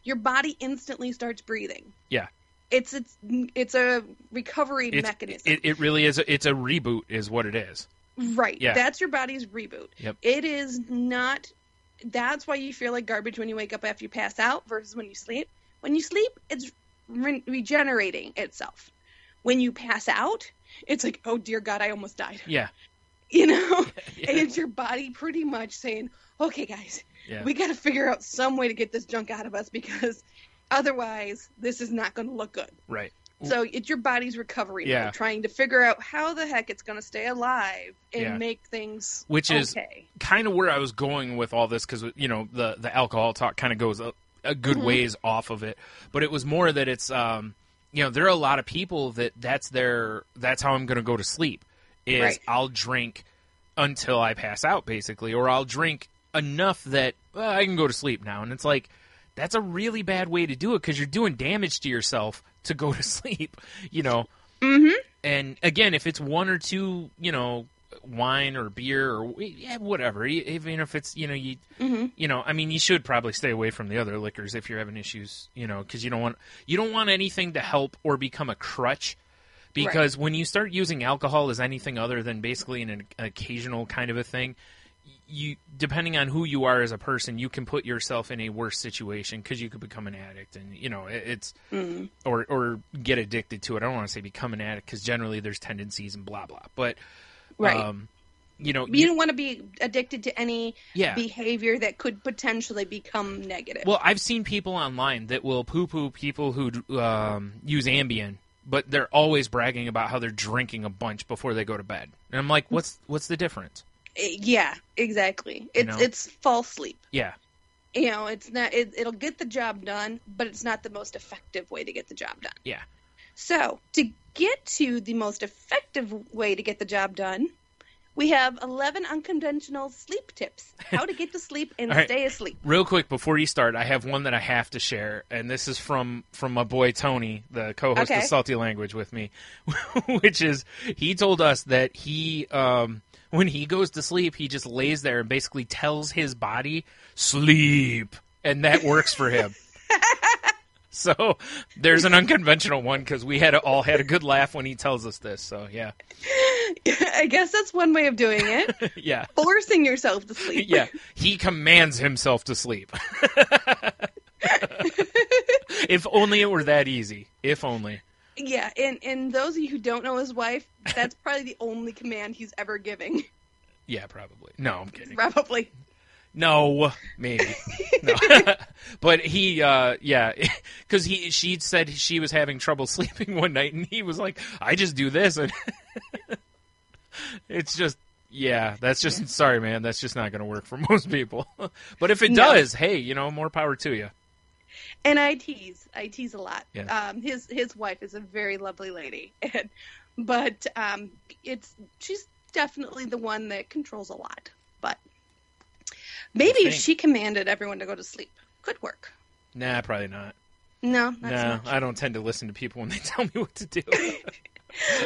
your body instantly starts breathing. Yeah. It's a recovery mechanism. It really is. It's a reboot is what it is. Right. Yeah. That's your body's reboot. Yep. It is not. That's why you feel like garbage when you wake up after you pass out versus when you sleep. When you sleep, it's regenerating itself. When you pass out, it's like, oh, dear God, I almost died. Yeah. And it's your body pretty much saying, okay, guys, we got to figure out some way to get this junk out of us because otherwise this is not going to look good. Right. So it's your body's recovery, trying to figure out how the heck it's going to stay alive and make things Which is kind of where I was going with all this because, the alcohol talk kind of goes a good ways off of it. But it was more that it's, there are a lot of people that's how I'm going to go to sleep is I'll drink until I pass out, basically, or I'll drink enough that I can go to sleep now. And it's like, that's a really bad way to do it because you're doing damage to yourself to go to sleep, And again, if it's one or two, wine or beer or whatever, even if it's, you should probably stay away from the other liquors if you're having issues, because you don't want anything to help or become a crutch. Because when you start using alcohol as anything other than basically an occasional kind of a thing, you, depending on who you are as a person, you can put yourself in a worse situation because you could become an addict and, it's or get addicted to it. I don't want to say become an addict because generally there's tendencies and blah, blah. But, you don't want to be addicted to any behavior that could potentially become negative. Well, I've seen people online that will poo-poo people who use Ambien, but they're always bragging about how they're drinking a bunch before they go to bed. And I'm like, what's the difference? Yeah, exactly. It's false sleep. Yeah. It's not. It'll get the job done, but it's not the most effective way to get the job done. Yeah. So to get to the most effective way to get the job done, We have 11 unconventional sleep tips. How to get to sleep and All right. stay asleep. Real quick, before you start, I have one that I have to share, and this is from my boy Tony, the co-host Okay. of Salty Language with me, which is, he told us that he, when he goes to sleep, he just lays there and basically tells his body, sleep, and that works for him. So there's an unconventional one, because we all had a good laugh when he tells us this, so yeah. I guess that's one way of doing it. Yeah. Forcing yourself to sleep. Yeah, he commands himself to sleep. If only it were that easy. If only. Yeah, and those of you who don't know his wife, that's probably the only command he's ever giving. Yeah, probably. No, I'm kidding. Probably. No, maybe. No. But he, yeah, because she said she was having trouble sleeping one night, and he was like, I just do this. And it's just, yeah, that's just, sorry, man, that's just not going to work for most people. But if it does, hey, more power to you. And I tease a lot. Yeah. His wife is a very lovely lady, but she's definitely the one that controls a lot. But maybe if she commanded everyone to go to sleep, could work. Nah, probably not. No, not so No, much. I don't tend to listen to people when they tell me what to do.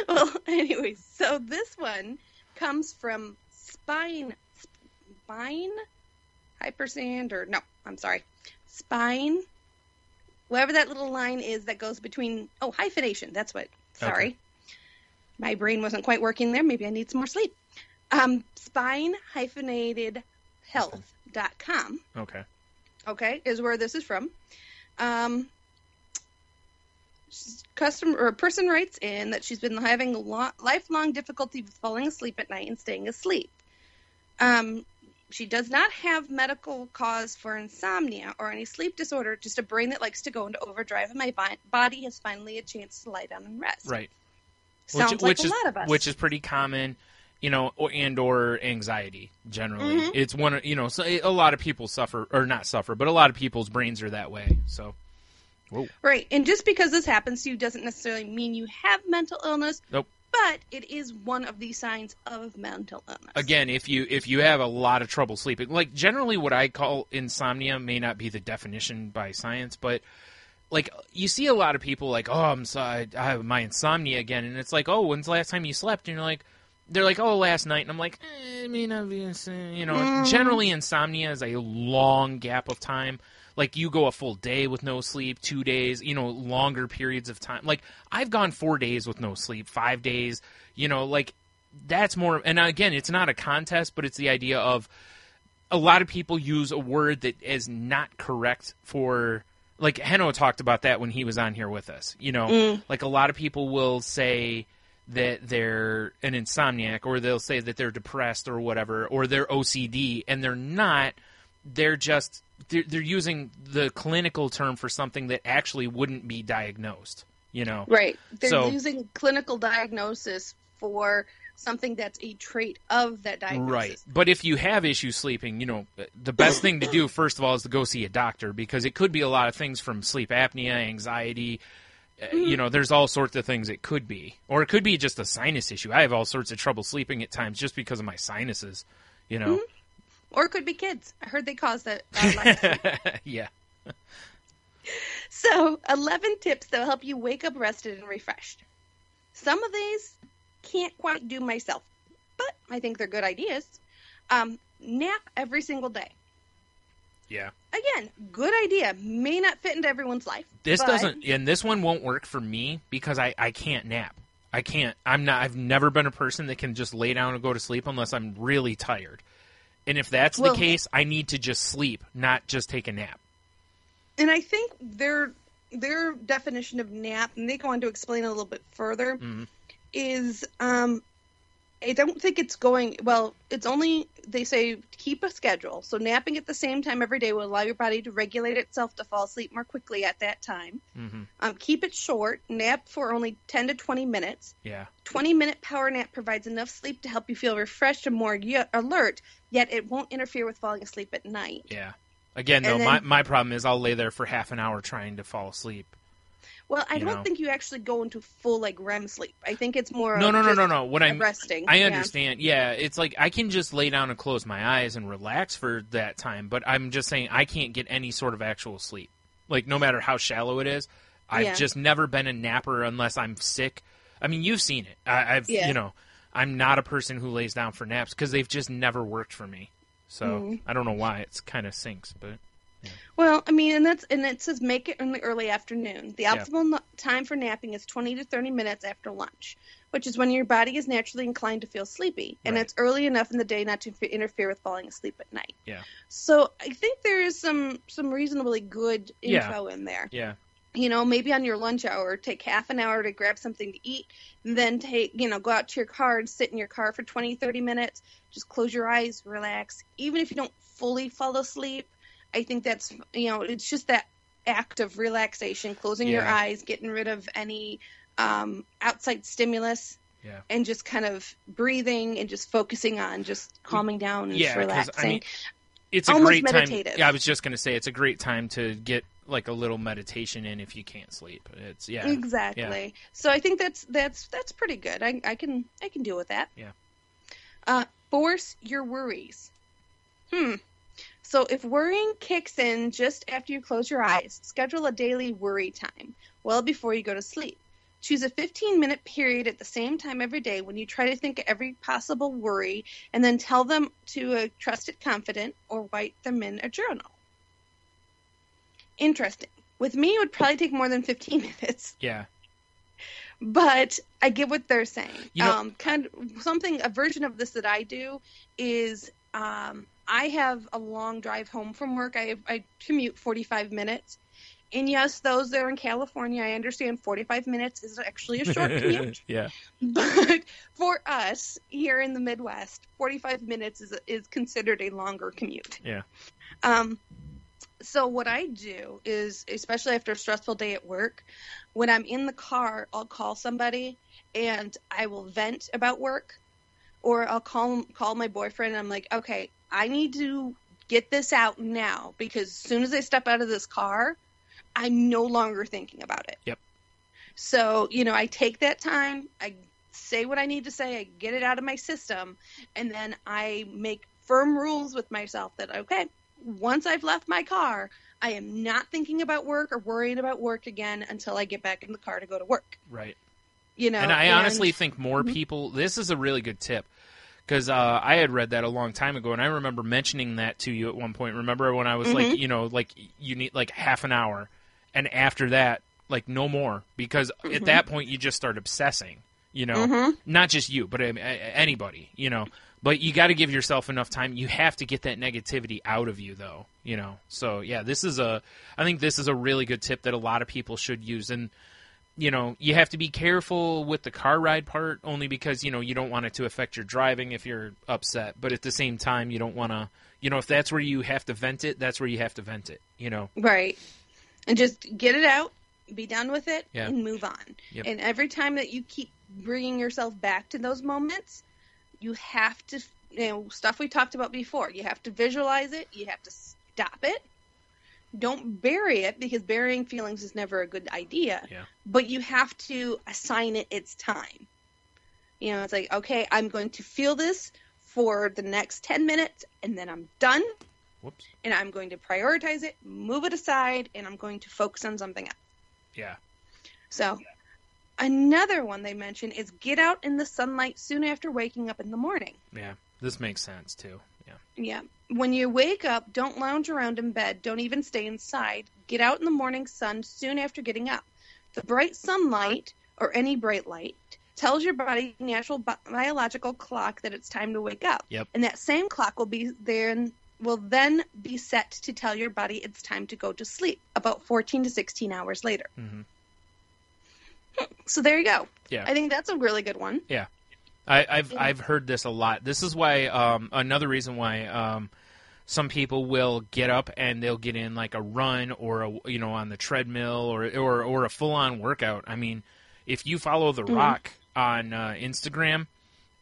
Well, anyways, so this one comes from Spine Hypersand, or no, I'm sorry, Spine, whatever that little line is that goes between, hyphenation, that's what, sorry. Okay. My brain wasn't quite working there, maybe I need some more sleep. Spine-health.com, Okay. is where this is from. A person writes in that she's been having lifelong difficulty with falling asleep at night and staying asleep. She does not have medical cause for insomnia or any sleep disorder, just a brain that likes to go into overdrive, and my body has finally a chance to lie down and rest. Right. Sounds like a lot of us. Which is pretty common, or anxiety generally. Mm-hmm. It's one of, so a lot of people suffer, or not suffer, but a lot of people's brains are that way. So, whoa. Right. And just because this happens to you doesn't necessarily mean you have mental illness. Nope. But it is one of the signs of mental illness. Again, if you have a lot of trouble sleeping, like generally what I call insomnia may not be the definition by science, but like you see a lot of people like, oh, I'm sorry, I have my insomnia again, and it's like, oh, when's the last time you slept? And you're like, they're like, oh, last night, and I'm like, it may not be, Generally insomnia is a long gap of time. Like, you go a full day with no sleep, 2 days, longer periods of time. Like, I've gone 4 days with no sleep, 5 days, like, that's more. And again, it's not a contest, but it's the idea of a lot of people use a word that is not correct for, like, Heno talked about that when he was on here with us. Like, a lot of people will say that they're an insomniac, or they'll say that they're depressed or whatever, or they're OCD, and they're not. They're just... They're using the clinical term for something that actually wouldn't be diagnosed, Right. They're So- using clinical diagnosis for something that's a trait of that diagnosis. Right. But if you have issues sleeping, the best thing to do, first of all, is to go see a doctor, because it could be a lot of things, from sleep apnea, anxiety, there's all sorts of things it could be. Or it could be just a sinus issue. I have all sorts of trouble sleeping at times just because of my sinuses, Mm-hmm. Or it could be kids. I heard they cause that. lack of sleep. Yeah. So, 11 tips that will help you wake up rested and refreshed. Some of these can't quite do myself, but I think they're good ideas. Nap every single day. Yeah. Again, good idea. May not fit into everyone's life. This but doesn't, and this one won't work for me because I can't nap. I can't. I've never been a person that can just lay down and go to sleep unless I'm really tired. And if that's the case, I need to just sleep, not just take a nap. And I think their definition of nap, and they go on to explain a little bit further, is I don't think it's going, well, it's only, they say, keep a schedule. So napping at the same time every day will allow your body to regulate itself to fall asleep more quickly at that time. Mm-hmm. Keep it short. Nap for only 10 to 20 minutes. Yeah. 20-minute power nap provides enough sleep to help you feel refreshed and more alert, yet it won't interfere with falling asleep at night. Yeah. Again, though, my problem is I'll lay there for half an hour trying to fall asleep. Well, I You don't know? think you actually go into full like REM sleep. I think it's more No. just What I'm resting. I Yeah. understand. Yeah, it's like I can just lay down and close my eyes and relax for that time, but I'm just saying I can't get any sort of actual sleep. Like no matter how shallow it is, I've Yeah. just never been a napper unless I'm sick. I mean, you've seen it. I've Yeah. you know, I'm not a person who lays down for naps because they've just never worked for me. So Mm-hmm. I don't know why it's kind of sinks, but Well, I mean, and it says make it in the early afternoon. The Yeah. optimal time for napping is 20 to 30 minutes after lunch, which is when your body is naturally inclined to feel sleepy, and Right. it's early enough in the day not to interfere with falling asleep at night. yeah, So I think there is some reasonably good Yeah. info in there. yeah, You know, maybe on your lunch hour, take half an hour to grab something to eat, and then go out to your car and sit in your car for 20, 30 minutes. Just close your eyes, relax. Even if you don't fully fall asleep, I think that's, it's just that act of relaxation, closing your Yeah. eyes, getting rid of any outside stimulus, yeah. and just kind of breathing and just focusing on just calming down and just Yeah, 'cause, relaxing. I mean, it's a Almost great meditative. time. Yeah, I was just gonna say it's a great time to get like a little meditation in if you can't sleep. It's Exactly. So I think that's pretty good. I can deal with that. Yeah. Force your worries. So if worrying kicks in just after you close your eyes, schedule a daily worry time well before you go to sleep. Choose a 15-minute period at the same time every day when you try to think of every possible worry, and then tell them to a trusted confidant or write them in a journal. Interesting. With me, it would probably take more than 15 minutes, Yeah. but I get what they're saying. You know- A version of this that I do is I have a long drive home from work. I commute 45 minutes. And yes, those that are in California, I understand 45 minutes is actually a short commute. Yeah. But for us here in the Midwest, 45 minutes is considered a longer commute. Yeah. So what I do is, especially after a stressful day at work, when I'm in the car, I'll call somebody and I will vent about work, or I'll call my boyfriend and I'm like, okay, I need to get this out now, because as soon as I step out of this car, I'm no longer thinking about it. Yep. So, I take that time, I say what I need to say, I get it out of my system, and then I make firm rules with myself that, okay, once I've left my car, I am not thinking about work or worrying about work again until I get back in the car to go to work. Right. And I honestly think more people. This is a really good tip, because I had read that a long time ago, and I remember mentioning that to you at one point. Remember when I was like, you need like half an hour, and after that, like no more, because at that point you just start obsessing. Not just you, but anybody. But you got to give yourself enough time. You have to get that negativity out of you, though. So yeah, I think this is a really good tip that a lot of people should use. And you have to be careful with the car ride part, only because you don't want it to affect your driving if you're upset. But at the same time, you don't want to. If that's where you have to vent it, that's where you have to vent it. Right. And just get it out, be done with it, Yeah. and move on. Yep. And every time that you keep bringing yourself back to those moments, you have to, stuff we talked about before, you have to visualize it, you have to stop it. Don't bury it, because burying feelings is never a good idea. Yeah. But you have to assign it its time. It's like, okay, I'm going to feel this for the next 10 minutes, and then I'm done. Whoops. And I'm going to prioritize it, move it aside, and I'm going to focus on something else. Yeah. So another one they mention is get out in the sunlight soon after waking up in the morning. Yeah. This makes sense too. Yeah. Yeah. When you wake up, don't lounge around in bed. Don't even stay inside. Get out in the morning sun soon after getting up. The bright sunlight, or any bright light, tells your body natural biological clock that it's time to wake up. Yep. And that same clock will then be set to tell your body it's time to go to sleep about 14 to 16 hours later. Mm-hmm. So there you go. Yeah. I think that's a really good one. Yeah. I've heard this a lot. This is why another reason why some people will get up and they'll get in like a run or on the treadmill or a full on workout. I mean, if you follow The Rock on Instagram,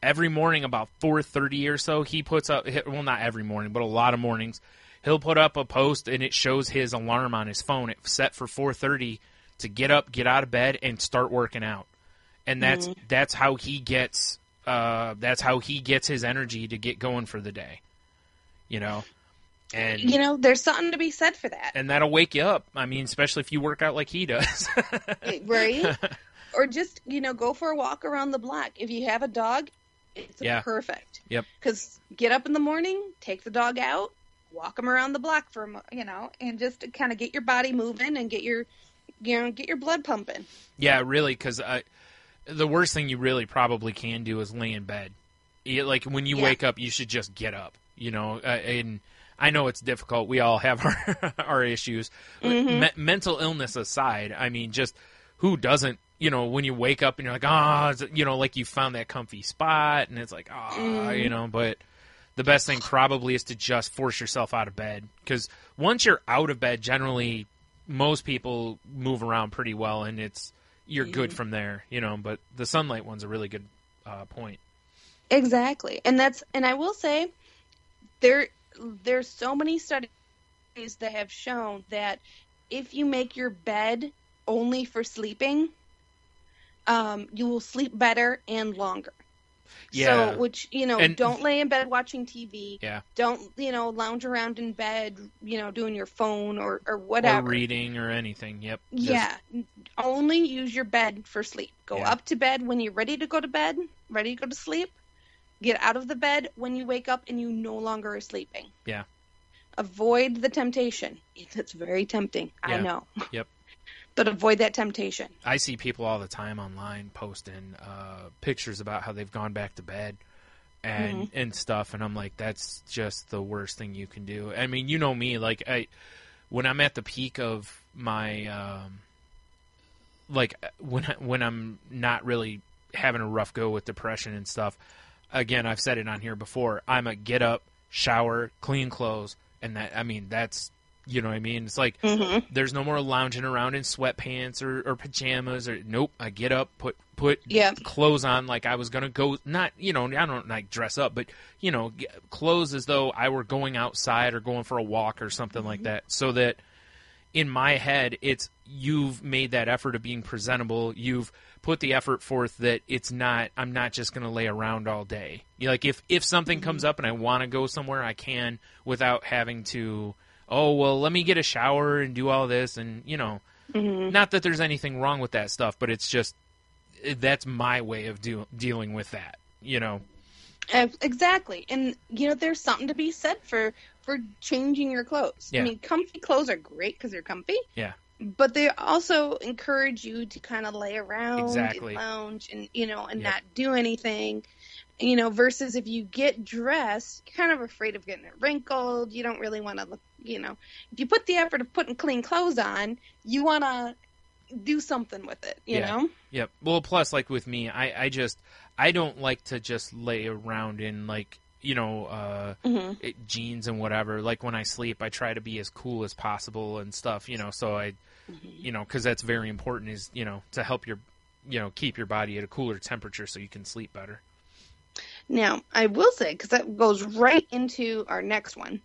every morning about 4:30 or so, he puts up, well, not every morning, but a lot of mornings, he'll put up a post and it shows his alarm on his phone. It's set for 4:30 to get up, get out of bed, and start working out. And that's how he gets his energy to get going for the day. You know? And You know, there's something to be said for that. and that'll wake you up. I mean, especially if you work out like he does. Right? Or just, you know, go for a walk around the block. If you have a dog, it's perfect. Yep. Because get up in the morning, take the dog out, walk him around the block for, you know, and just to kind of get your body moving and get your blood pumping. Yeah, really, because the worst thing you really probably can do is lay in bed. Like, when you wake up, you should just get up, you know, and I know it's difficult. We all have our issues. Mental illness aside, I mean, just who doesn't, you know, when you wake up and you're like, you know, like you found that comfy spot, and it's like, you know, but the best thing probably is to just force yourself out of bed, because once you're out of bed, generally most people move around pretty well, and you're good from there, you know, but the sunlight one's a really good point. Exactly. And I will say there's so many studies that have shown that if you make your bed only for sleeping, you will sleep better and longer. Yeah. So, which, you know, don't lay in bed watching TV. Yeah. Don't, you know, lounge around in bed, you know, doing your phone or whatever. Or reading or anything. Yep. Yeah. Only use your bed for sleep. Go up to bed when you're ready to go to bed, ready to go to sleep. Get out of the bed when you wake up and you no longer are sleeping. Yeah. Avoid the temptation. It's very tempting. Yeah. I know. Yep. But avoid that temptation. I see people all the time online posting pictures about how they've gone back to bed and stuff, and I'm like, that's just the worst thing you can do. I mean, you know me, like when I'm at the peak of my when I'm not really having a rough go with depression and stuff. Again, I've said it on here before. I'm a get up, shower, clean clothes, and that's. You know what I mean? It's like there's no more lounging around in sweatpants or pajamas or nope. I get up, put clothes on like I was gonna go. Not, you know, I don't like dress up, but you know, clothes as though I were going outside or going for a walk or something like that. So that in my head, it's you've made that effort of being presentable. You've put the effort forth that it's not. I'm not just gonna lay around all day. Like if something comes up and I want to go somewhere, I can without having to. Oh, well, let me get a shower and do all this. And, you know, not that there's anything wrong with that stuff, but it's just, that's my way of dealing with that, you know. Exactly. And, you know, there's something to be said for changing your clothes. Yeah. I mean, comfy clothes are great because they're comfy. Yeah. But they also encourage you to kind of lay around and lounge and, you know, and not do anything. You know, versus if you get dressed, you're kind of afraid of getting it wrinkled. You don't really want to look, you know. If you put the effort of putting clean clothes on, you want to do something with it, you know? Yep. Well, plus, like with me, I don't like to just lay around in, like, you know, jeans and whatever. Like when I sleep, I try to be as cool as possible and stuff, you know, so you know, because that's very important is, you know, to help your, you know, keep your body at a cooler temperature so you can sleep better. Now, I will say, because that goes right into our next one,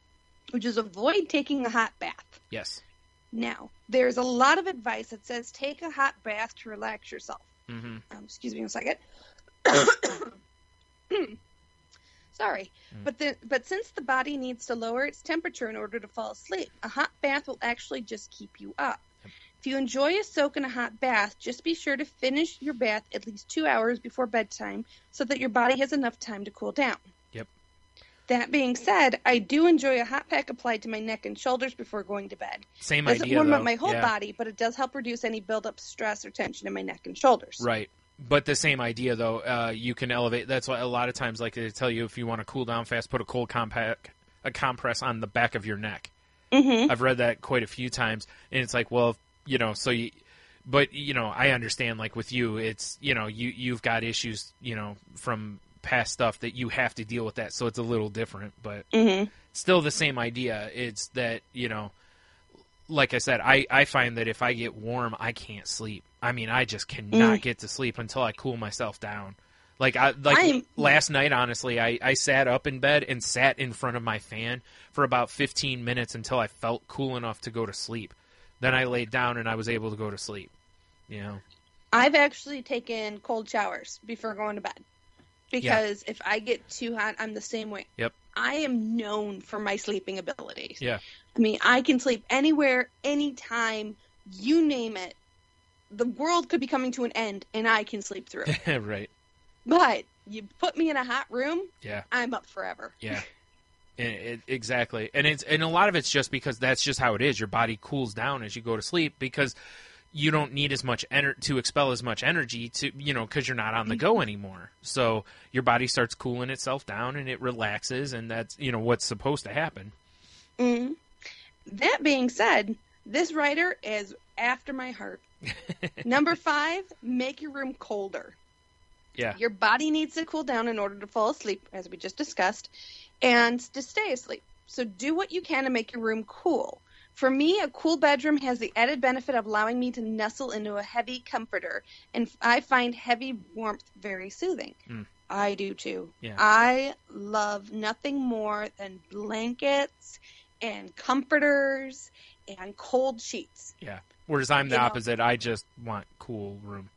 which is avoid taking a hot bath. Yes. Now, there's a lot of advice that says take a hot bath to relax yourself. Excuse me a second. Sorry. But since the body needs to lower its temperature in order to fall asleep, a hot bath will actually just keep you up. If you enjoy a soak in a hot bath, just be sure to finish your bath at least 2 hours before bedtime so that your body has enough time to cool down. Yep. That being said, I do enjoy a hot pack applied to my neck and shoulders before going to bed. Same idea, idea, doesn't warm though. up my whole body, but it does help reduce any buildup stress or tension in my neck and shoulders. Right. But the same idea, though, you can elevate. That's why a lot of times, like they tell you, if you want to cool down fast, put a cold compress on the back of your neck. I've read that quite a few times, and it's like, well, you know, so you... But, you know, I understand, like, with you, it's, you know, you've got issues, you know, from past stuff that you have to deal with that, so it's a little different, but still the same idea. It's that, you know, like I said, I find that if I get warm, I can't sleep. I mean, I just cannot get to sleep until I cool myself down. Last night, honestly, I sat up in bed and sat in front of my fan for about 15 minutes until I felt cool enough to go to sleep. Then I laid down and I was able to go to sleep. Yeah. I've actually taken cold showers before going to bed because if I get too hot, I'm the same way. Yep. I am known for my sleeping abilities. Yeah. I mean, I can sleep anywhere, anytime, you name it. The world could be coming to an end, and I can sleep through. Right. But you put me in a hot room, Yeah. I'm up forever. Yeah. Exactly. And a lot of it's just because that's just how it is. Your body cools down as you go to sleep because you don't need as much to expel as much energy to, because you're not on the go anymore. So your body starts cooling itself down and it relaxes, and that's, what's supposed to happen. Mm-hmm. That being said, this writer is after my heart. Number 5, make your room colder. Yeah. Your body needs to cool down in order to fall asleep, as we just discussed, and to stay asleep. So do what you can to make your room cool. For me, a cool bedroom has the added benefit of allowing me to nestle into a heavy comforter, and I find heavy warmth very soothing. I do too. Yeah. I love nothing more than blankets and comforters and cold sheets. Yeah. Whereas I'm the opposite. I just want cool room.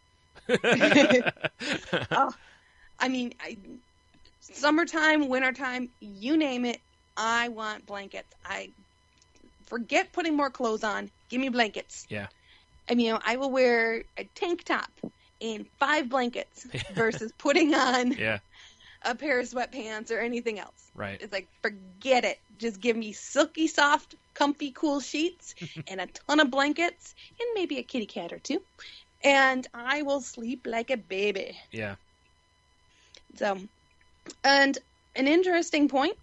I mean, summertime, wintertime, you name it, I want blankets. I forget putting more clothes on. Give me blankets. Yeah. I mean, I will wear a tank top and 5 blankets versus putting on a pair of sweatpants or anything else. Right. It's like, forget it. Just give me silky, soft, comfy, cool sheets and a ton of blankets and maybe a kitty cat or 2. And I will sleep like a baby. Yeah. So, and an interesting point,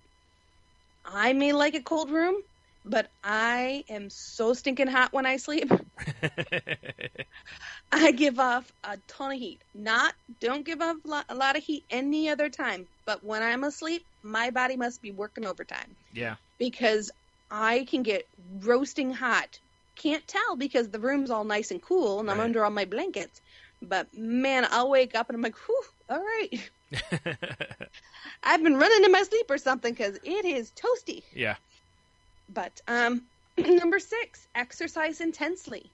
I may like a cold room, but I am so stinking hot when I sleep. I give off a ton of heat. Don't give off a lot of heat any other time, but when I'm asleep, my body must be working overtime. Yeah. Because I can get roasting hot. Can't tell because the room's all nice and cool and I'm under all my blankets. But man, I'll wake up and I'm like, whew, all right. I've been running in my sleep or something because it is toasty. Yeah. But number 6, exercise intensely.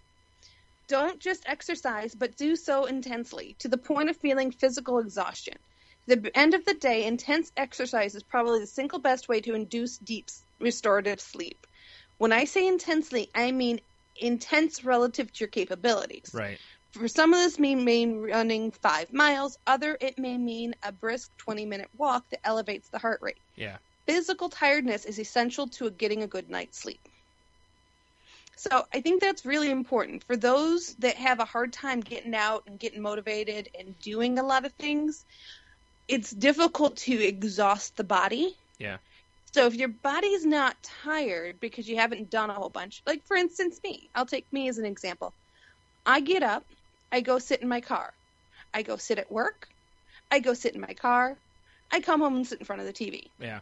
Don't just exercise, but do so intensely to the point of feeling physical exhaustion. At the end of the day, intense exercise is probably the single best way to induce deep restorative sleep. When I say intensely, I mean intense relative to your capabilities. Right. For some of this may mean running 5 miles. It may mean a brisk 20-minute walk that elevates the heart rate. Yeah. Physical tiredness is essential to getting a good night's sleep. So I think that's really important. For those that have a hard time getting out and getting motivated and doing a lot of things, it's difficult to exhaust the body. Yeah. So if your body's not tired because you haven't done a whole bunch, like for instance me, I'll take me as an example. I get up, I go sit in my car. I go sit at work, I go sit in my car, I come home and sit in front of the TV. Yeah.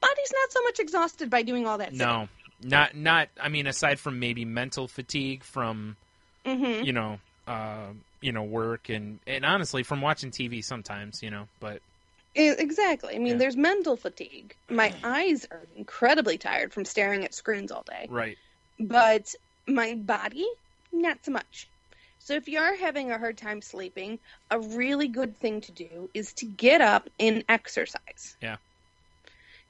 Body's not so much exhausted by doing all that No. sitting. Not I mean, aside from maybe mental fatigue from work and honestly from watching TV sometimes, but Exactly. I mean, there's mental fatigue. My eyes are incredibly tired from staring at screens all day. Right. But my body, not so much. So if you are having a hard time sleeping, a really good thing to do is to get up and exercise. Yeah.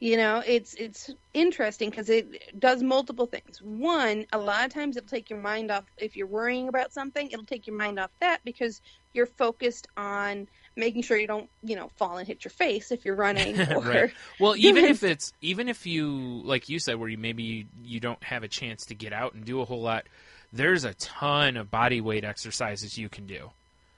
It's interesting because it does multiple things. One, a lot of times it'll take your mind off. If you're worrying about something, it'll take your mind off that because you're focused on making sure you don't, fall and hit your face if you're running. Or right. Well, even if you, like you said, where you don't have a chance to get out and do a whole lot, there's a ton of body weight exercises you can do.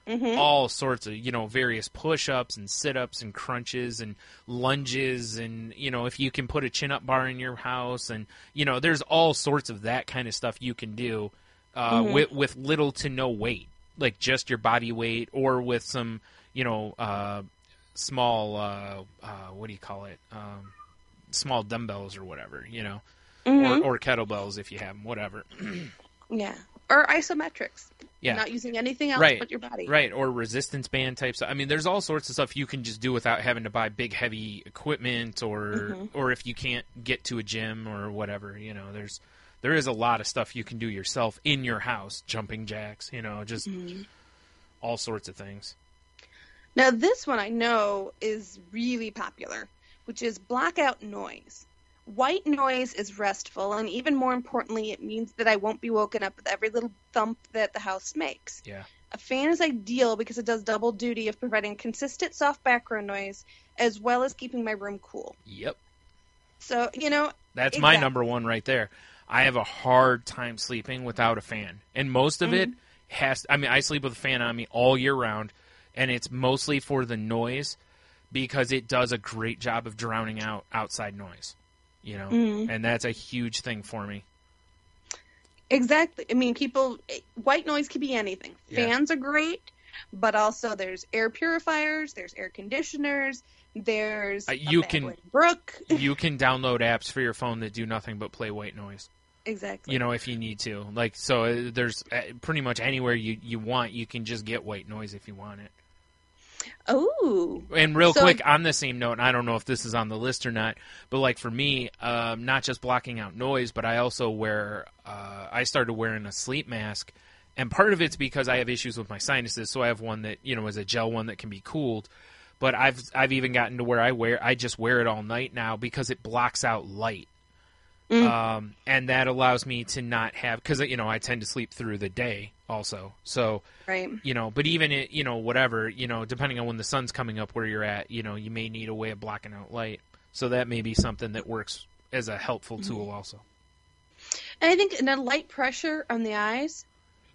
Mm-hmm. All sorts of, various push-ups and sit-ups and crunches and lunges and, if you can put a chin-up bar in your house and, there's all sorts of that kind of stuff you can do with little to no weight, like just your body weight or with some, small, what do you call it, small dumbbells or whatever, or kettlebells if you have them, whatever. Yeah. Or isometrics. Yeah. Not using anything else but your body. Right, or resistance band type stuff. I mean, there's all sorts of stuff you can just do without having to buy big, there is a lot of stuff you can do yourself in your house, jumping jacks, just all sorts of things. Now, this one I know is really popular, which is blackout noise. White noise is restful, and even more importantly, it means that I won't be woken up with every little thump that the house makes. Yeah. A fan is ideal because it does double duty of providing consistent soft background noise as well as keeping my room cool. Yep. So, That's my number one right there. I have a hard time sleeping without a fan. And most of it I sleep with a fan on me all year round, and it's mostly for the noise because it does a great job of drowning out outside noise, and that's a huge thing for me. Exactly. I mean, white noise can be anything. Fans are great, but also there's air purifiers, there's air conditioners, there's brook. You can download apps for your phone that do nothing but play white noise. Exactly. If you need to. So there's pretty much anywhere you want, you can just get white noise if you want it. Oh. And real quick, on the same note, and I don't know if this is on the list or not, but for me, not just blocking out noise, but I also I started wearing a sleep mask, and part of it's because I have issues with my sinuses, so I have one that, is a gel one that can be cooled, but I've even gotten to where I just wear it all night now because it blocks out light. And that allows me to not have, because, I tend to sleep through the day also. So, right. But even, whatever, depending on when the sun's coming up where you're at, you may need a way of blocking out light. So that may be something that works as a helpful tool also. And I think light pressure on the eyes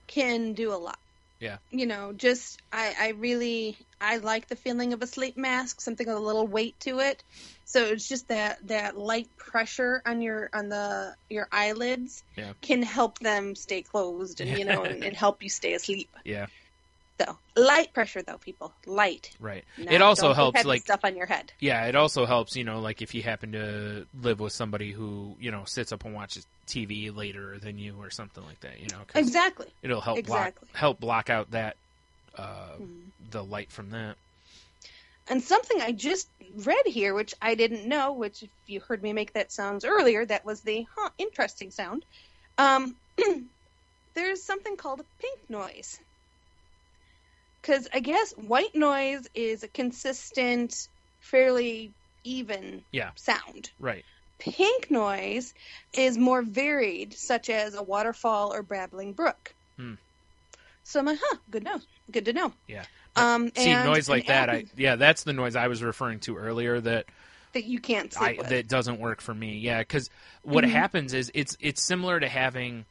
can do a lot. Yeah. I like the feeling of a sleep mask, something with a little weight to it. So it's just that light pressure on your eyelids can help them stay closed and, and help you stay asleep. Yeah. So light pressure though, people, light. Right. Now, it also don't helps heavy stuff on your head. Yeah. It also helps, if you happen to live with somebody who, sits up and watches TV later than you or something like that, 'cause exactly. It'll help block out that, the light from that. And something I just read here, which I didn't know, which if you heard me make that sounds earlier, that was the interesting sound. There's something called a pink noise. Because I guess white noise is a consistent, fairly even sound. Right. Pink noise is more varied, such as a waterfall or babbling brook. So I'm like, good to know. Yeah. Noise like that, that's the noise I was referring to earlier that you can't sleep with. That doesn't work for me. Yeah, because what happens is it's similar to having,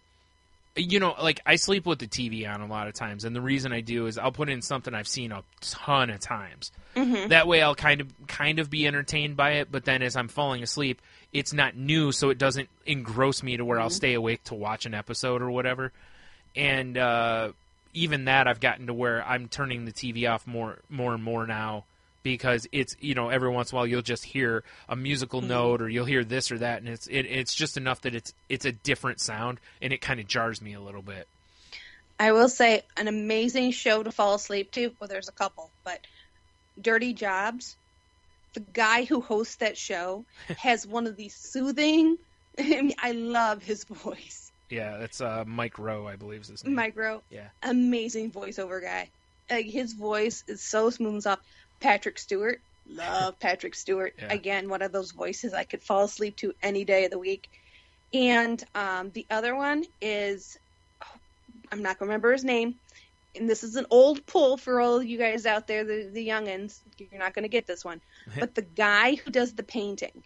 I sleep with the TV on a lot of times, and the reason I do is I'll put in something I've seen a ton of times. That way I'll kind of be entertained by it, but then as I'm falling asleep, it's not new, so it doesn't engross me to where I'll stay awake to watch an episode or whatever. And even that, I've gotten to where I'm turning the TV off more and more now because it's, every once in a while you'll just hear a musical note or you'll hear this or that, and it's just enough that it's a different sound, and it kind of jars me a little bit. I will say an amazing show to fall asleep to. Well, there's a couple, but Dirty Jobs. The guy who hosts that show has one of these soothing. I love his voice. Yeah, that's Mike Rowe, I believe is his name. Mike Rowe. Yeah. Amazing voiceover guy. His voice is so smooth and soft. Patrick Stewart. Love Patrick Stewart. Yeah. Again, one of those voices I could fall asleep to any day of the week. And the other one is, I'm not going to remember his name. And this is an old pull for all of you guys out there, the youngins. You're not going to get this one. But the guy who does the painting.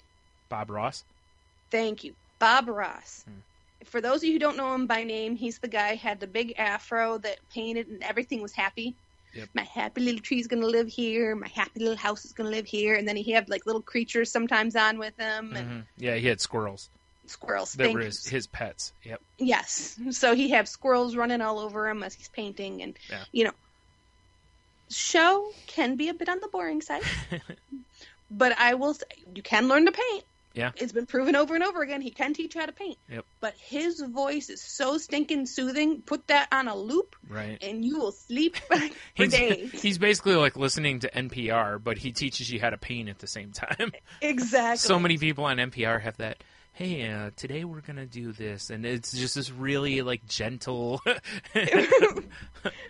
Bob Ross? Thank you. Bob Ross. For those of you who don't know him by name, he's the guy who had the big afro that painted and everything was happy. Yep. My happy little tree's going to live here. My happy little house is going to live here. And then he had little creatures sometimes on with him. And yeah, he had squirrels. That were his pets. Yep. Yes. So he had squirrels running all over him as he's painting. And, show can be a bit on the boring side. But I will say, you can learn to paint. Yeah. It's been proven over and over again. He can teach you how to paint. Yep. But his voice is so stinking soothing. Put that on a loop, right, and you will sleep for days. He's basically like listening to NPR, but he teaches you how to paint at the same time. Exactly. So many people on NPR have hey, today we're going to do this. And it's just this really, like, gentle...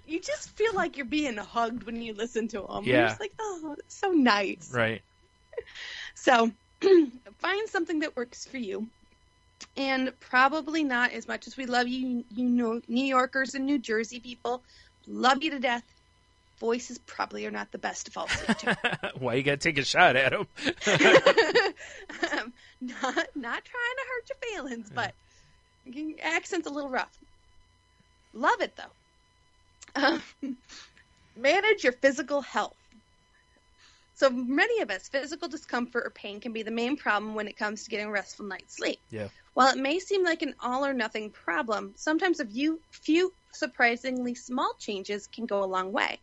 You just feel like you're being hugged when you listen to them. Yeah. You're just like, oh, that's so nice. Right. So find something that works for you. And probably not as much as we love you, New Yorkers and New Jersey people. Love you to death. Voices probably are not the best to fall asleep to. Why you got to take a shot at him? Not trying to hurt your feelings, but accent's a little rough. Love it, though. Manage your physical health. So many of us, physical discomfort or pain can be the main problem when it comes to getting a restful night's sleep. Yeah. While it may seem like an all-or-nothing problem, sometimes a few surprisingly small changes can go a long way.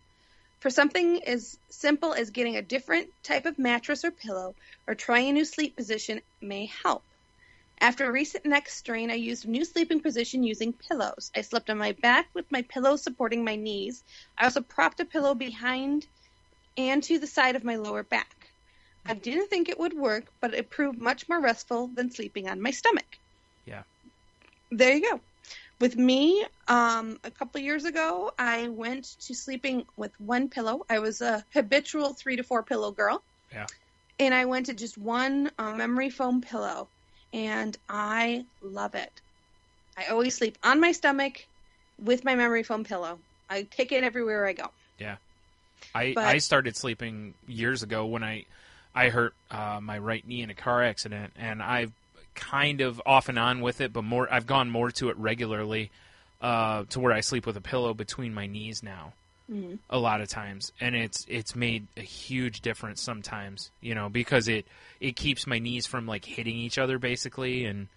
For something as simple as getting a different type of mattress or pillow or trying a new sleep position may help. After a recent neck strain, I used a new sleeping position using pillows. I slept on my back with my pillow supporting my knees. I also propped a pillow behind and to the side of my lower back. I didn't think it would work, but it proved much more restful than sleeping on my stomach. Yeah. There you go. With me, a couple of years ago, I went to sleeping with one pillow. I was a habitual 3 to 4 pillow girl. Yeah. And I went to just one memory foam pillow, and I love it. I always sleep on my stomach with my memory foam pillow. I take it everywhere I go. Yeah. I started sleeping years ago when I hurt my right knee in a car accident, and I've kind of off and on with it, but I've gone more to it regularly to where I sleep with a pillow between my knees now. Mm-hmm. A lot of times, and it's made a huge difference sometimes, because it keeps my knees from like hitting each other basically, and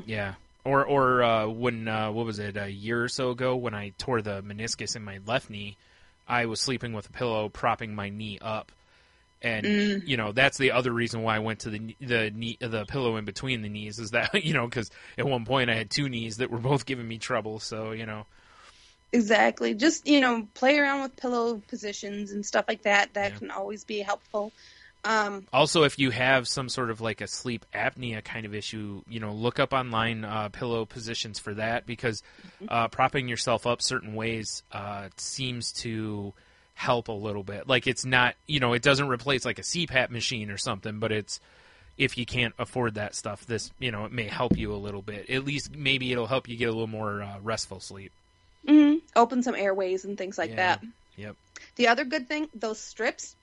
yeah. Or when what was it, a year or so ago when I tore the meniscus in my left knee, I was sleeping with a pillow propping my knee up. And, that's the other reason why I went to the pillow in between the knees is that, because at one point I had 2 knees that were both giving me trouble. So, Exactly. Just, play around with pillow positions and stuff like that. That can always be helpful. Also, if you have some sort of like a sleep apnea kind of issue, look up online pillow positions for that, because propping yourself up certain ways seems to help a little bit. Like, it's not, it doesn't replace like a CPAP machine or something, but it's, if you can't afford that stuff, this, it may help you a little bit. At least maybe it'll help you get a little more restful sleep. Mm-hmm. Open some airways and things like that. Yep. The other good thing, those strips,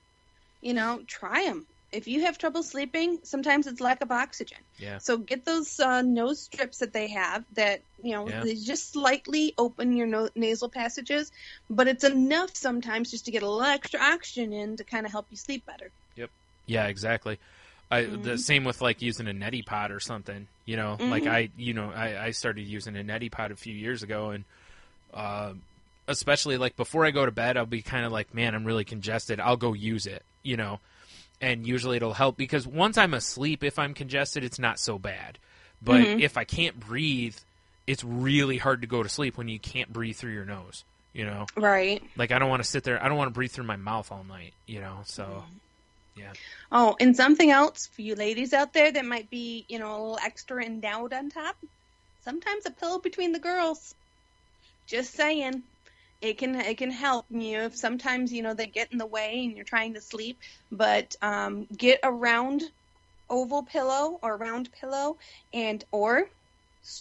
try them. If you have trouble sleeping, sometimes it's lack of oxygen. Yeah. So get those nose strips that they have that, they just slightly open your nasal passages, but it's enough sometimes just to get a little extra oxygen in to kind of help you sleep better. Yep. Yeah, exactly. The same with like using a neti pot or something, like I started using a neti pot a few years ago, and especially like before I go to bed, I'll be kind of like, man, I'm really congested. I'll go use it, and usually it'll help, because once I'm asleep, if I'm congested, it's not so bad. But if I can't breathe, it's really hard to go to sleep when you can't breathe through your nose, Right. Like, I don't want to sit there. I don't want to breathe through my mouth all night, so, yeah. Oh, and something else for you ladies out there that might be, a little extra endowed on top. Sometimes a pillow between the girls. Just saying. It can help you if sometimes, they get in the way and you're trying to sleep, but get a round oval pillow or round pillow, or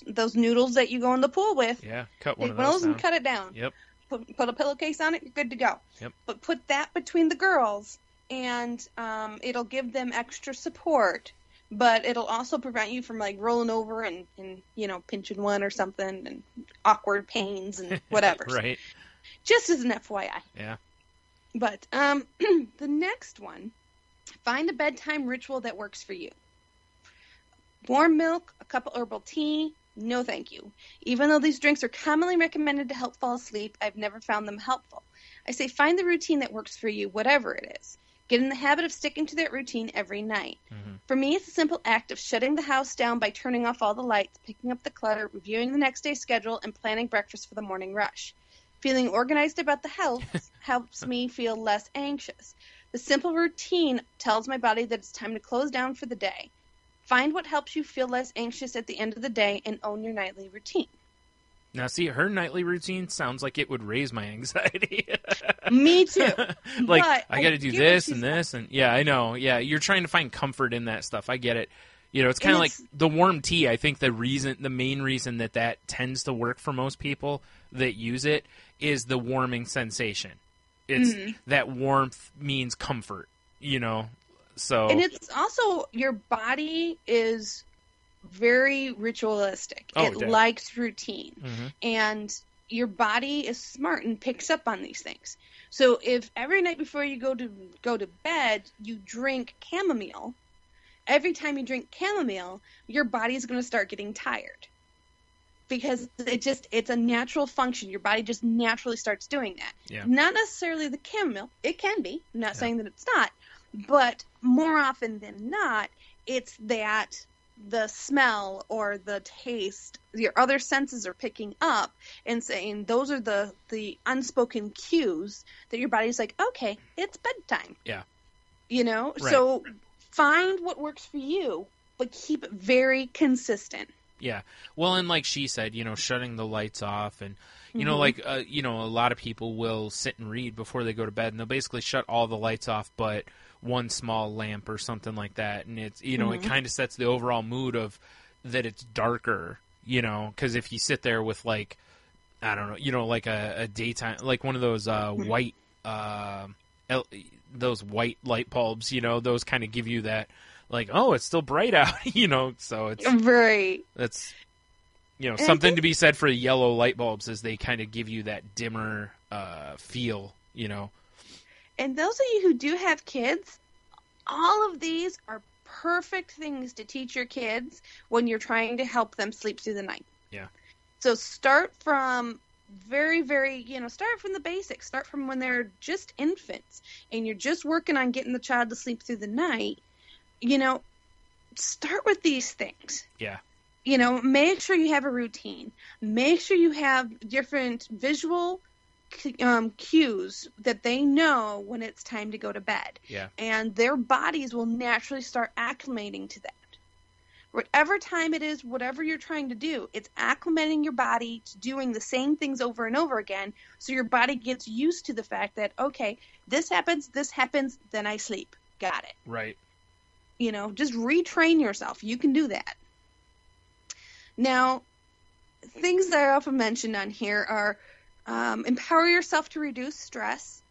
those noodles that you go in the pool with. Yeah, cut one Take of those down. and cut it down. Yep. Put a pillowcase on it, you're good to go. Yep. But put that between the girls, and it'll give them extra support. But it'll also prevent you from like rolling over and pinching one or something, and awkward pains and whatever. Right. Just as an FYI. Yeah. But the next one, find a bedtime ritual that works for you. Warm milk, a cup of herbal tea, no thank you. Even though these drinks are commonly recommended to help fall asleep, I've never found them helpful. I say find the routine that works for you, whatever it is. Get in the habit of sticking to that routine every night. Mm-hmm. For me, it's a simple act of shutting the house down by turning off all the lights, picking up the clutter, reviewing the next day's schedule, and planning breakfast for the morning rush. Feeling organized about the house helps me feel less anxious. The simple routine tells my body that it's time to close down for the day. Find what helps you feel less anxious at the end of the day and own your nightly routine. Now, see, her nightly routine sounds like it would raise my anxiety. Me too. Like, But I got to do get what this she's and this, and yeah, I know. Yeah, you're trying to find comfort in that stuff. I get it. You know, it's kind of And like the warm tea. I think the main reason that tends to work for most people that use it is the warming sensation. It's that warmth means comfort, you know. So And it's also, your body is very ritualistic. Oh, It definitely. likes routine. Mhm. And your body is smart and picks up on these things. So if every night before you go to bed you drink chamomile, every time you drink chamomile, your body is going to start getting tired. Because it's a natural function. Your body just naturally starts doing that. Yeah. Not necessarily the chamomile. It can be. I'm not saying that it's not. But more often than not, it's that the smell or the taste, your other senses are picking up and saying those are the unspoken cues that your body's like, okay, it's bedtime. Yeah. You know? Right. So find what works for you, but keep it very consistent. Yeah. Well, and like she said, you know, shutting the lights off and, you know, Mm-hmm. like, you know, a lot of people will sit and read before they go to bed and they'll basically shut all the lights off but one small lamp or something like that. And it's, you know, Mm-hmm. it kind of sets the overall mood of that it's darker, you know, because if you sit there with like, I don't know, you know, like a daytime, like one of those white, those white light bulbs, you know, those kind of give you that, like, oh, it's still bright out, you know, so it's, Right. that's, you know, And I something think- to be said for yellow light bulbs is they kind of give you that dimmer feel, you know. And those of you who do have kids, all of these are perfect things to teach your kids when you're trying to help them sleep through the night. Yeah. So start from start from the basics. Start from when they're just infants and you're just working on getting the child to sleep through the night. You know, start with these things. Yeah. You know, make sure you have a routine. Make sure you have different visual cues that they know when it's time to go to bed. Yeah. And their bodies will naturally start acclimating to that. Whatever time it is, whatever you're trying to do, it's acclimating your body to doing the same things over and over again, so your body gets used to the fact that, okay, this happens, then I sleep. Got it. Right. You know, just retrain yourself. You can do that. Now, things that I often mentioned on here are empower yourself to reduce stress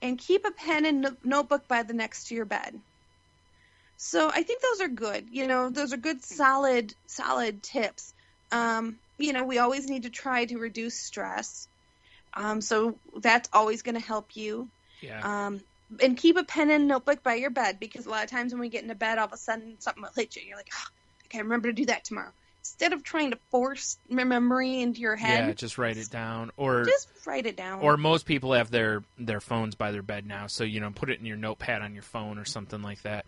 and keep a pen and notebook by the next to your bed. So I think those are good. You know, those are good, solid tips. You know, we always need to try to reduce stress. So that's always going to help you. Yeah. And keep a pen and notebook by your bed, because a lot of times when we get into bed, all of a sudden something will hit you. And you're like, oh, I can't remember to do that tomorrow. Instead of trying to force memory into your head, Yeah, just write it down. Or just write it down. or most people have their phones by their bed now, so you know, put it in your notepad on your phone or something like that.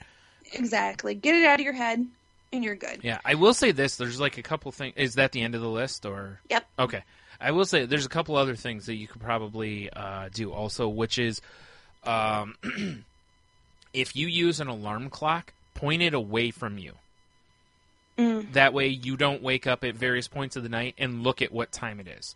Exactly. Get it out of your head, and you're good. Yeah, I will say this. There's like a couple things. Is that the end of the list, or? Yep. Okay. I will say there's a couple other things that you could probably do also, which is if you use an alarm clock, point it away from you. That way you don't wake up at various points of the night and look at what time it is.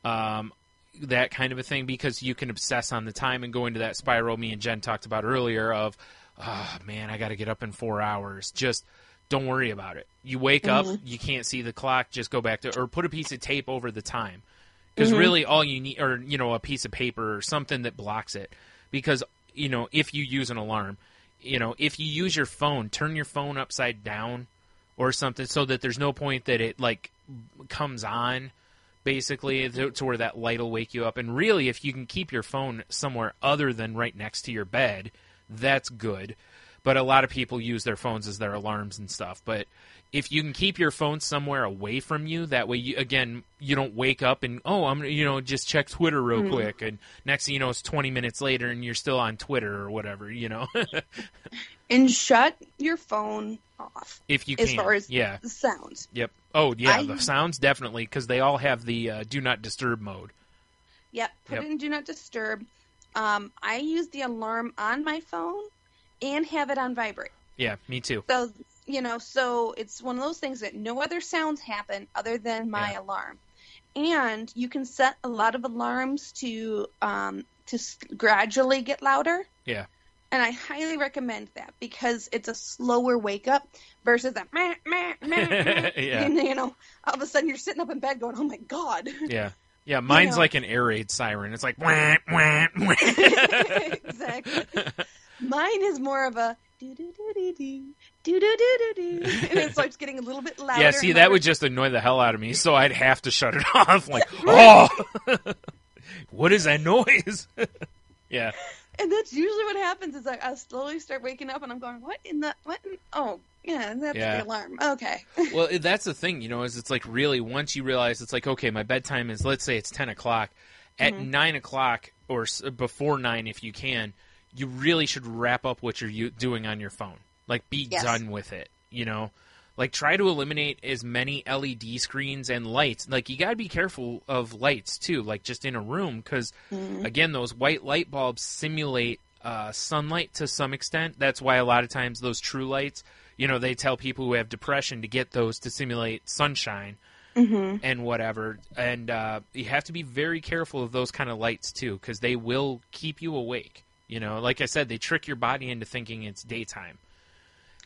That kind of a thing, because you can obsess on the time and go into that spiral me and Jen talked about earlier of, oh, man, I got to get up in 4 hours. Just don't worry about it. You wake up, you can't see the clock, just go back to, or put a piece of tape over the time. Because really all you need, or, you know, a piece of paper or something that blocks it. Because, you know, if you use an alarm, you know, if you use your phone, turn your phone upside down or something so that there's no point that it, like, comes on, basically, to where that light will wake you up. And really, if you can keep your phone somewhere other than right next to your bed, that's good. But a lot of people use their phones as their alarms and stuff. But if you can keep your phone somewhere away from you, that way, you don't wake up and, oh, I'm going to, just check Twitter real quick. And next thing you know, it's 20 minutes later and you're still on Twitter or whatever, you know. And shut your phone off. If you can. As far as yeah. the sounds. Yep. Oh, yeah, the sounds, definitely, because they all have the do not disturb mode. Yep. Put it in Do Not Disturb. I use the alarm on my phone and have it on vibrate. Yeah, me too. So so it's one of those things that no other sounds happen other than my alarm. And you can set a lot of alarms to gradually get louder. Yeah. And I highly recommend that because it's a slower wake up versus a meh, meh, meh, meh. Yeah. And, all of a sudden you're sitting up in bed going, oh my God. Yeah. Yeah, mine's like an air raid siren. It's like, wah, wah, wah. Exactly. Mine is more of a do-do-do-do-do, do-do-do-do-do. And it starts getting a little bit louder. Yeah, see, and that louder. would just annoy the hell out of me, so I'd have to shut it off. Like, oh, what is that noise? Yeah. And that's usually what happens is I slowly start waking up and I'm going, oh, yeah, that's the alarm. Okay. Well, that's the thing, is it's like really once you realize it's like, okay, my bedtime is, let's say it's 10 o'clock. At 9 o'clock or before 9 if you can, you really should wrap up what you're doing on your phone. Like, be done with it, Like, try to eliminate as many LED screens and lights. Like, you got to be careful of lights, too, like just in a room. Because, again, those white light bulbs simulate sunlight to some extent. That's why a lot of times those true lights, they tell people who have depression to get those to simulate sunshine and whatever. And you have to be very careful of those kind of lights, too, because they will keep you awake. Like I said, they trick your body into thinking it's daytime.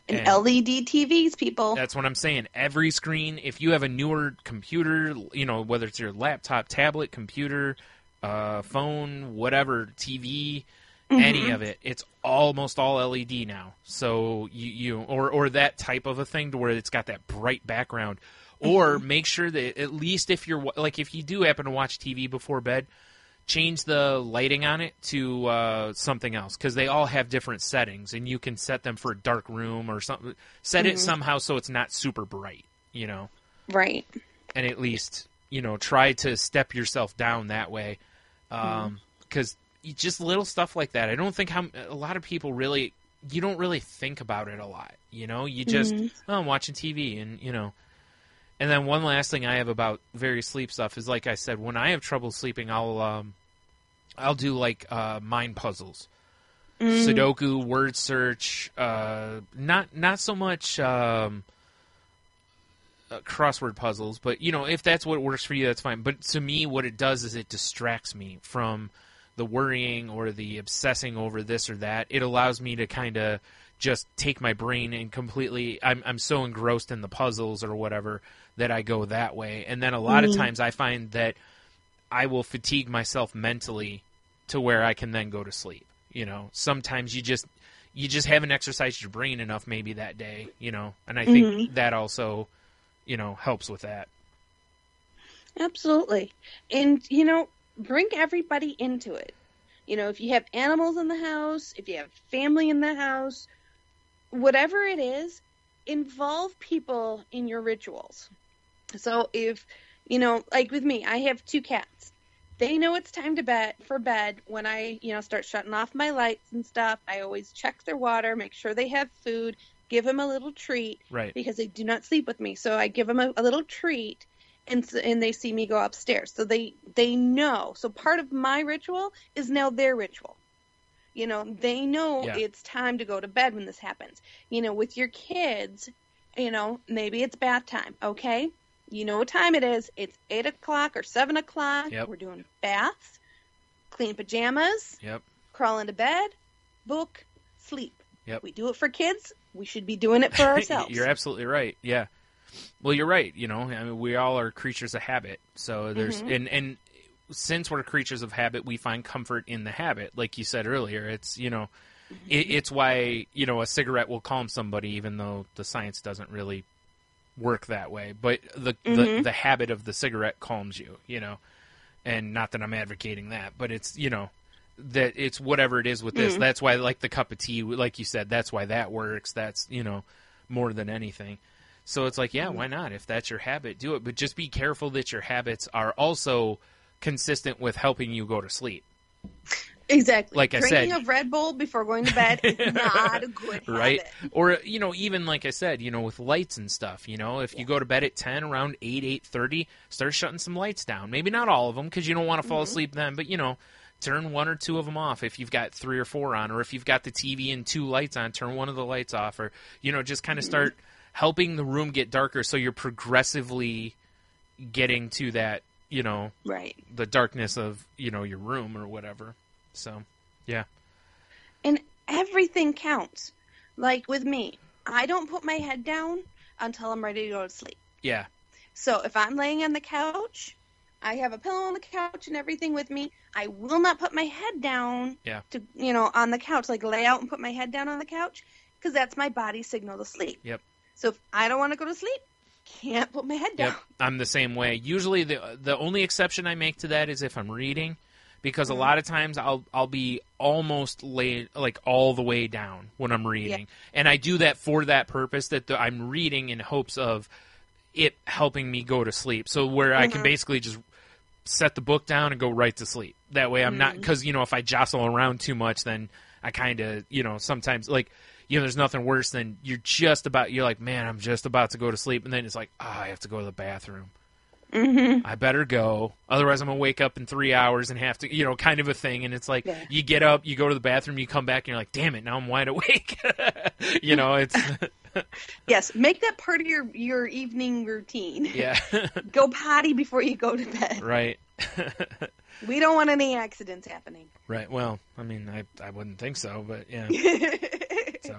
And LED TVs, people. That's what I'm saying. Every screen, if you have a newer computer, whether it's your laptop, tablet, computer, phone, whatever, TV, any of it, it's almost all LED now. So or that type of a thing to where it's got that bright background. Or make sure that at least if you do happen to watch TV before bed, change the lighting on it to something else, because they all have different settings, and you can set them for a dark room or something. Set it somehow so it's not super bright, Right. And at least, try to step yourself down that way, because just little stuff like that. I don't think a lot of people really, you don't really think about it a lot, You just, I'm watching TV, and, And then one last thing I have about various sleep stuff is, like I said, when I have trouble sleeping, I'll do like mind puzzles, Sudoku, word search, not so much crossword puzzles, but if that's what works for you, that's fine. But to me, what it does is it distracts me from the worrying or the obsessing over this or that. It allows me to kind of just take my brain and completely, I'm so engrossed in the puzzles or whatever that I go that way. And then a lot of times I find that I will fatigue myself mentally to where I can then go to sleep. Sometimes you just haven't exercised your brain enough maybe that day, and I think that also, helps with that. Absolutely. And, bring everybody into it. If you have animals in the house, if you have family in the house, whatever it is, involve people in your rituals. So if, like with me, I have 2 cats. They know it's time for bed when I, start shutting off my lights and stuff. I always check their water, make sure they have food, give them a little treat. Right. Because they do not sleep with me. So I give them a little treat, and they see me go upstairs. So they know. So part of my ritual is now their ritual. They know it's time to go to bed when this happens. With your kids, maybe it's bath time. Okay. You know what time it is. It's 8 o'clock or 7 o'clock. Yep. We're doing baths, clean pajamas, crawl into bed, book, sleep. Yep. We do it for kids. We should be doing it for ourselves. You're absolutely right. Yeah. Well, you're right. We all are creatures of habit. So there's, and since we're creatures of habit, we find comfort in the habit. Like you said earlier, it's, it's why, a cigarette will calm somebody, even though the science doesn't really work that way. But the habit of the cigarette calms you, and not that I'm advocating that, but it's, that it's whatever it is with this. That's why, like the cup of tea, like you said, that's why that works. That's, more than anything. So it's like, why not? If that's your habit, do it. But just be careful that your habits are also consistent with helping you go to sleep. Exactly. Like Drinking I said, a Red Bull before going to bed is not a good habit. Right? Or, even like I said, with lights and stuff, if you go to bed at 10, around 8, 8:30, start shutting some lights down. Maybe not all of them because you don't want to fall asleep then, but, turn one or two of them off if you've got 3 or 4 on, or if you've got the TV and 2 lights on, turn one of the lights off, or, just kind of start helping the room get darker so you're progressively getting to that, right. the darkness of, your room or whatever. So, yeah. And everything counts. Like with me, I don't put my head down until I'm ready to go to sleep. Yeah. So if I'm laying on the couch, I have a pillow on the couch and everything with me. I will not put my head down to, on the couch, like lay out and put my head down on the couch, because that's my body's signal to sleep. Yep. So if I don't want to go to sleep, can't put my head down. Yep. I'm the same way. Usually the only exception I make to that is if I'm reading, because a lot of times I'll be almost laid, like all the way down when I'm reading. Yeah. And I do that for that purpose, that I'm reading in hopes of it helping me go to sleep. So where I can basically just set the book down and go right to sleep. That way I'm not, because, if I jostle around too much, then I kind of, sometimes, like, there's nothing worse than you're like, man, I'm just about to go to sleep. And then it's like, I have to go to the bathroom. Mm-hmm. I better go. Otherwise I'm going to wake up in 3 hours and have to, kind of a thing. And it's like, you get up, you go to the bathroom, you come back and you're like, damn it, now I'm wide awake. It's... Yes, make that part of your evening routine. Yeah. Go potty before you go to bed. Right. We don't want any accidents happening. Right. Well, I mean, I wouldn't think so, but yeah. So,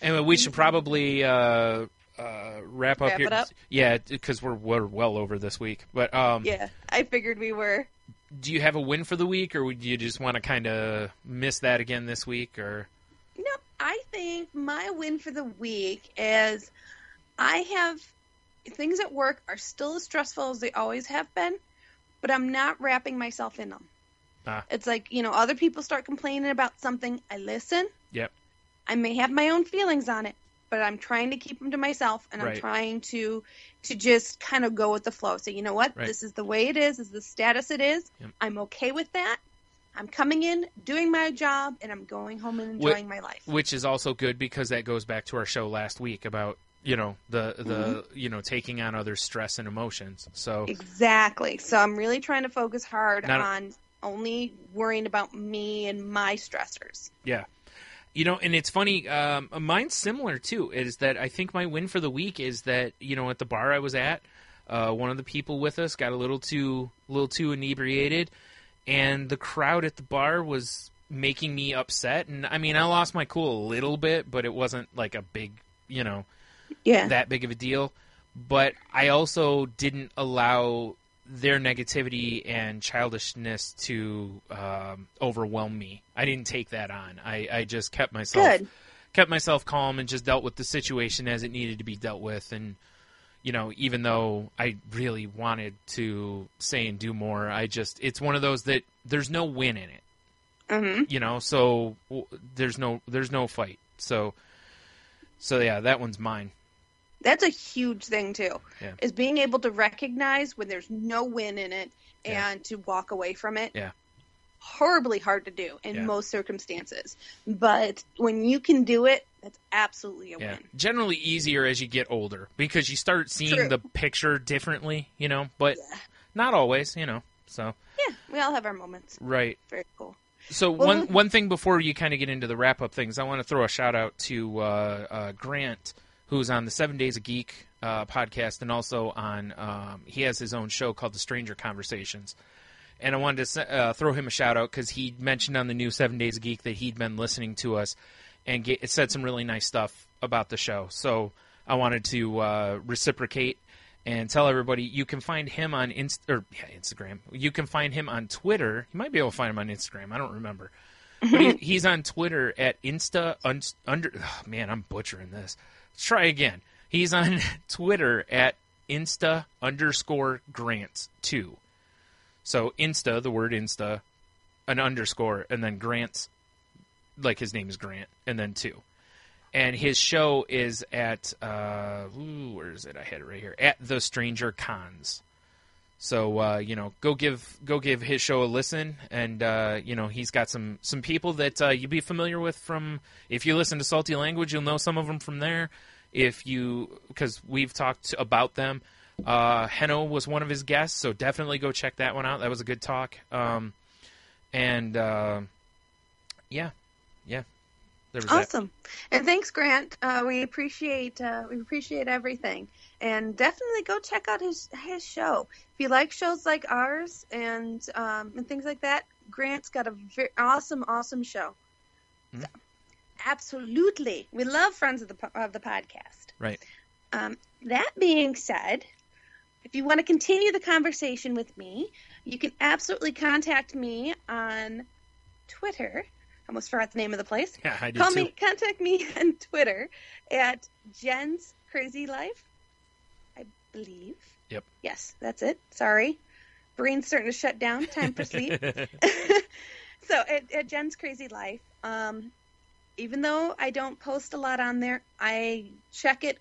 anyway, we should probably wrap up here. It up? Yeah, because we're well over this week. But yeah, I figured we were. Do you have a win for the week, or do you just want to kind of miss that again this week, or? No, I think my win for the week is I have things at work are still as stressful as they always have been, but I'm not wrapping myself in them. It's like, other people start complaining about something, I listen. Yep. I may have my own feelings on it, but I'm trying to keep them to myself, and I'm trying to just kind of go with the flow. So, you know what? This is the way it is. This is the status it is. Yep. I'm okay with that. I'm coming in, doing my job, and I'm going home and enjoying my life. Which is also good, because that goes back to our show last week about, the taking on others' stress and emotions. So exactly. So I'm really trying to focus hard on only worrying about me and my stressors. Yeah. And it's funny, mine's similar too, is that I think my win for the week is that, at the bar I was at, one of the people with us got a little too inebriated, and the crowd at the bar was making me upset. And I mean, I lost my cool a little bit, but it wasn't like a big, that big of a deal. But I also didn't allow their negativity and childishness to overwhelm me. I didn't take that on. I just kept myself calm and just dealt with the situation as it needed to be dealt with. And, even though I really wanted to say and do more, it's one of those that there's no win in it. Mm-hmm. So there's no fight. So yeah, that one's mine. That's a huge thing, too, is being able to recognize when there's no win in it and to walk away from it. Yeah. Horribly hard to do in most circumstances. But when you can do it, that's absolutely a win. Generally easier as you get older, because you start seeing the picture differently, but not always, so. Yeah, we all have our moments. Right. Very cool. So one thing before you kind of get into the wrap-up things, I want to throw a shout-out to Grant, who's on the 7 Days a Geek podcast, and also on he has his own show called The Stranger Conversations. And I wanted to throw him a shout-out because he mentioned on the new 7 Days a Geek that he'd been listening to us and said some really nice stuff about the show. So I wanted to reciprocate and tell everybody you can find him on Instagram. You can find him on Twitter. You might be able to find him on Instagram. I don't remember. But he's on Twitter at man, I'm butchering this. Let's try again. He's on Twitter at Insta_Grants2. So Insta, the word Insta, an underscore, and then Grants, like his name is Grant, and then 2. And his show is at, where is it? I had it right here. At The Stranger Cons. So, go give his show a listen. And, he's got some people that you'd be familiar with from, if you listen to Salty Language, you'll know some of them from there. Because we've talked about them. Henno was one of his guests, so definitely go check that one out. That was a good talk. And And, yeah. There was Awesome. And thanks, Grant. We appreciate everything. And definitely go check out his show. If you like shows like ours and things like that, Grant's got a very awesome show. Mm-hmm. So, absolutely. We love friends of the podcast. Right. That being said, if you want to continue the conversation with me, you can absolutely contact me on Twitter. I almost forgot the name of the place. Yeah, I did too. Contact me on Twitter at Jen's Crazy Life, I believe. Yep. Yes, that's it. Sorry. Brain's starting to shut down. Time for sleep. So at Jen's Crazy Life, even though I don't post a lot on there, I check it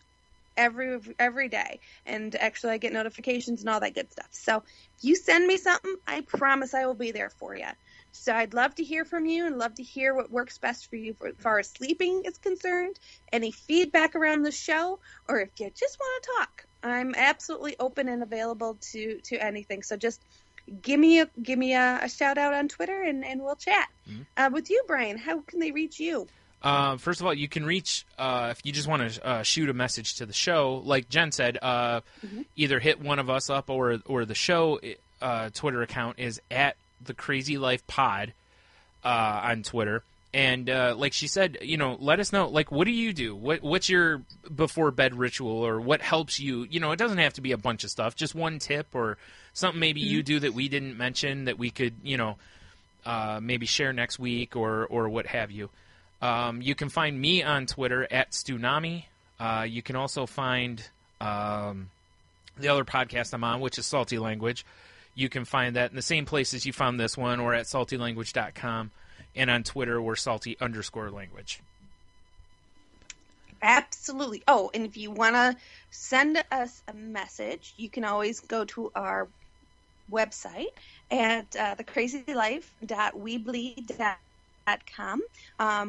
every day, and actually I get notifications and all that good stuff. So if you send me something, I promise I will be there for you. So I'd love to hear from you and love to hear what works best for you as far as sleeping is concerned, any feedback around the show, or if you just want to talk. I'm absolutely open and available to anything. So just give me a shout out on Twitter and we'll chat. Mm-hmm. With you, Brian, how can they reach you? First of all, you can reach, if you just want to shoot a message to the show, like Jen said, either hit one of us up or the show Twitter account is at The Crazy Life Pod on Twitter. And like she said, let us know, like, what do you do? What's your before bed ritual, or what helps you? It doesn't have to be a bunch of stuff, just one tip or something maybe you do that we didn't mention that we could, maybe share next week or what have you. You can find me on Twitter at Stunami. You can also find the other podcast I'm on, which is Salty Language. You can find that in the same places you found this one, or at saltylanguage.com. And on Twitter, we're salty_language. Absolutely. Oh, and if you want to send us a message, you can always go to our website at thecrazylife.weebly.com.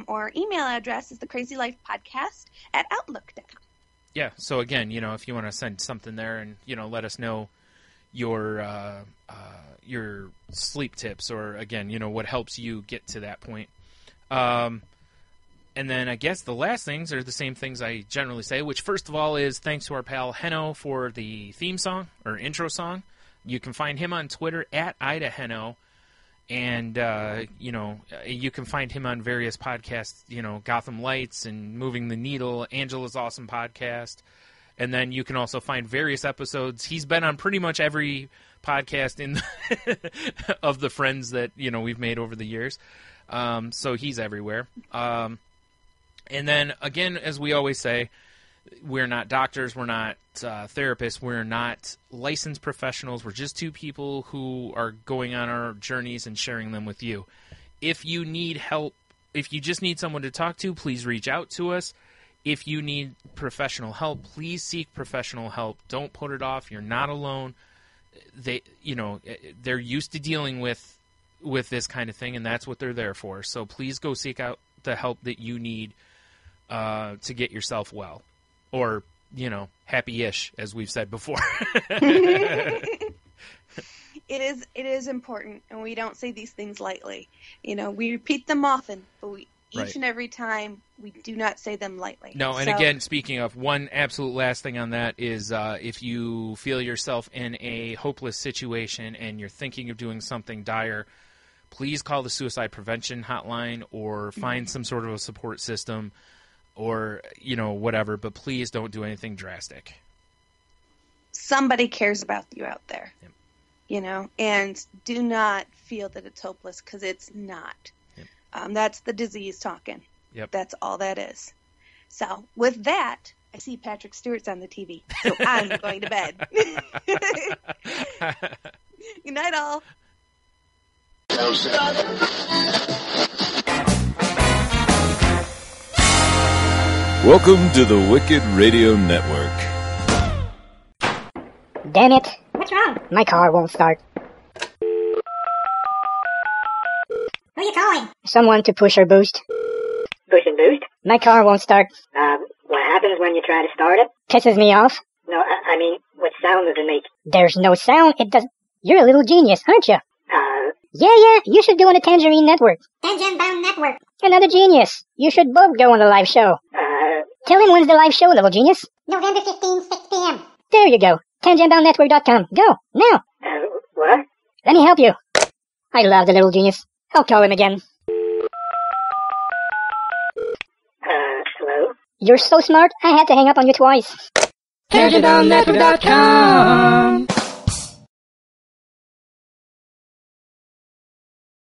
Or email address is thecrazylifepodcast@outlook.com. Yeah, so again, if you want to send something there and, let us know your sleep tips, or again, what helps you get to that point. And then I guess the last things are the same things I generally say, which first of all is thanks to our pal Heno for the theme song or intro song. You can find him on Twitter at IdaHeno. And, you can find him on various podcasts, Gotham Lights and Moving the Needle, Angela's Awesome Podcast. And then you can also find various episodes. He's been on pretty much every podcast of the friends that, we've made over the years. So he's everywhere. And then, again, as we always say, we're not doctors, we're not therapists, we're not licensed professionals. We're just two people who are going on our journeys and sharing them with you. If you need help, if you just need someone to talk to, please reach out to us. If you need professional help, please seek professional help. Don't put it off. You're not alone. They're used to dealing with this kind of thing, and that's what they're there for. So please go seek out the help that you need to get yourself well. Or, happy-ish, as we've said before. It is important, and we don't say these things lightly. We repeat them often, but each and every time we do not say them lightly. No, and again, speaking of, one absolute last thing on that is if you feel yourself in a hopeless situation and you're thinking of doing something dire, please call the suicide prevention hotline or find some sort of a support system. Or, whatever, but please don't do anything drastic. Somebody cares about you out there, Yep. And do not feel that it's hopeless, because it's not. Yep. That's the disease talking. Yep. That's all that is. So, with that, I see Patrick Stewart's on the TV, so I'm going to bed. Good night, all. Welcome to the Wicked Radio Network. Damn it. What's wrong? My car won't start. Who are you calling? Someone to push or boost. Push and boost? My car won't start. What happens when you try to start it? Pisses me off. No, I mean, what sound does it make? There's no sound. It does. You're a little genius, aren't you? Yeah, you should go on the Tangerine Network. Tangent Bound Network. Another genius. You should both go on the live show. Tell him when's the live show, little genius. November 15th, 6 p.m. There you go. TangentboundNetwork.com. Go, now. What? Let me help you. I love the little genius. I'll call him again. Hello? You're so smart, I had to hang up on you twice. TangentBoundNetwork.com.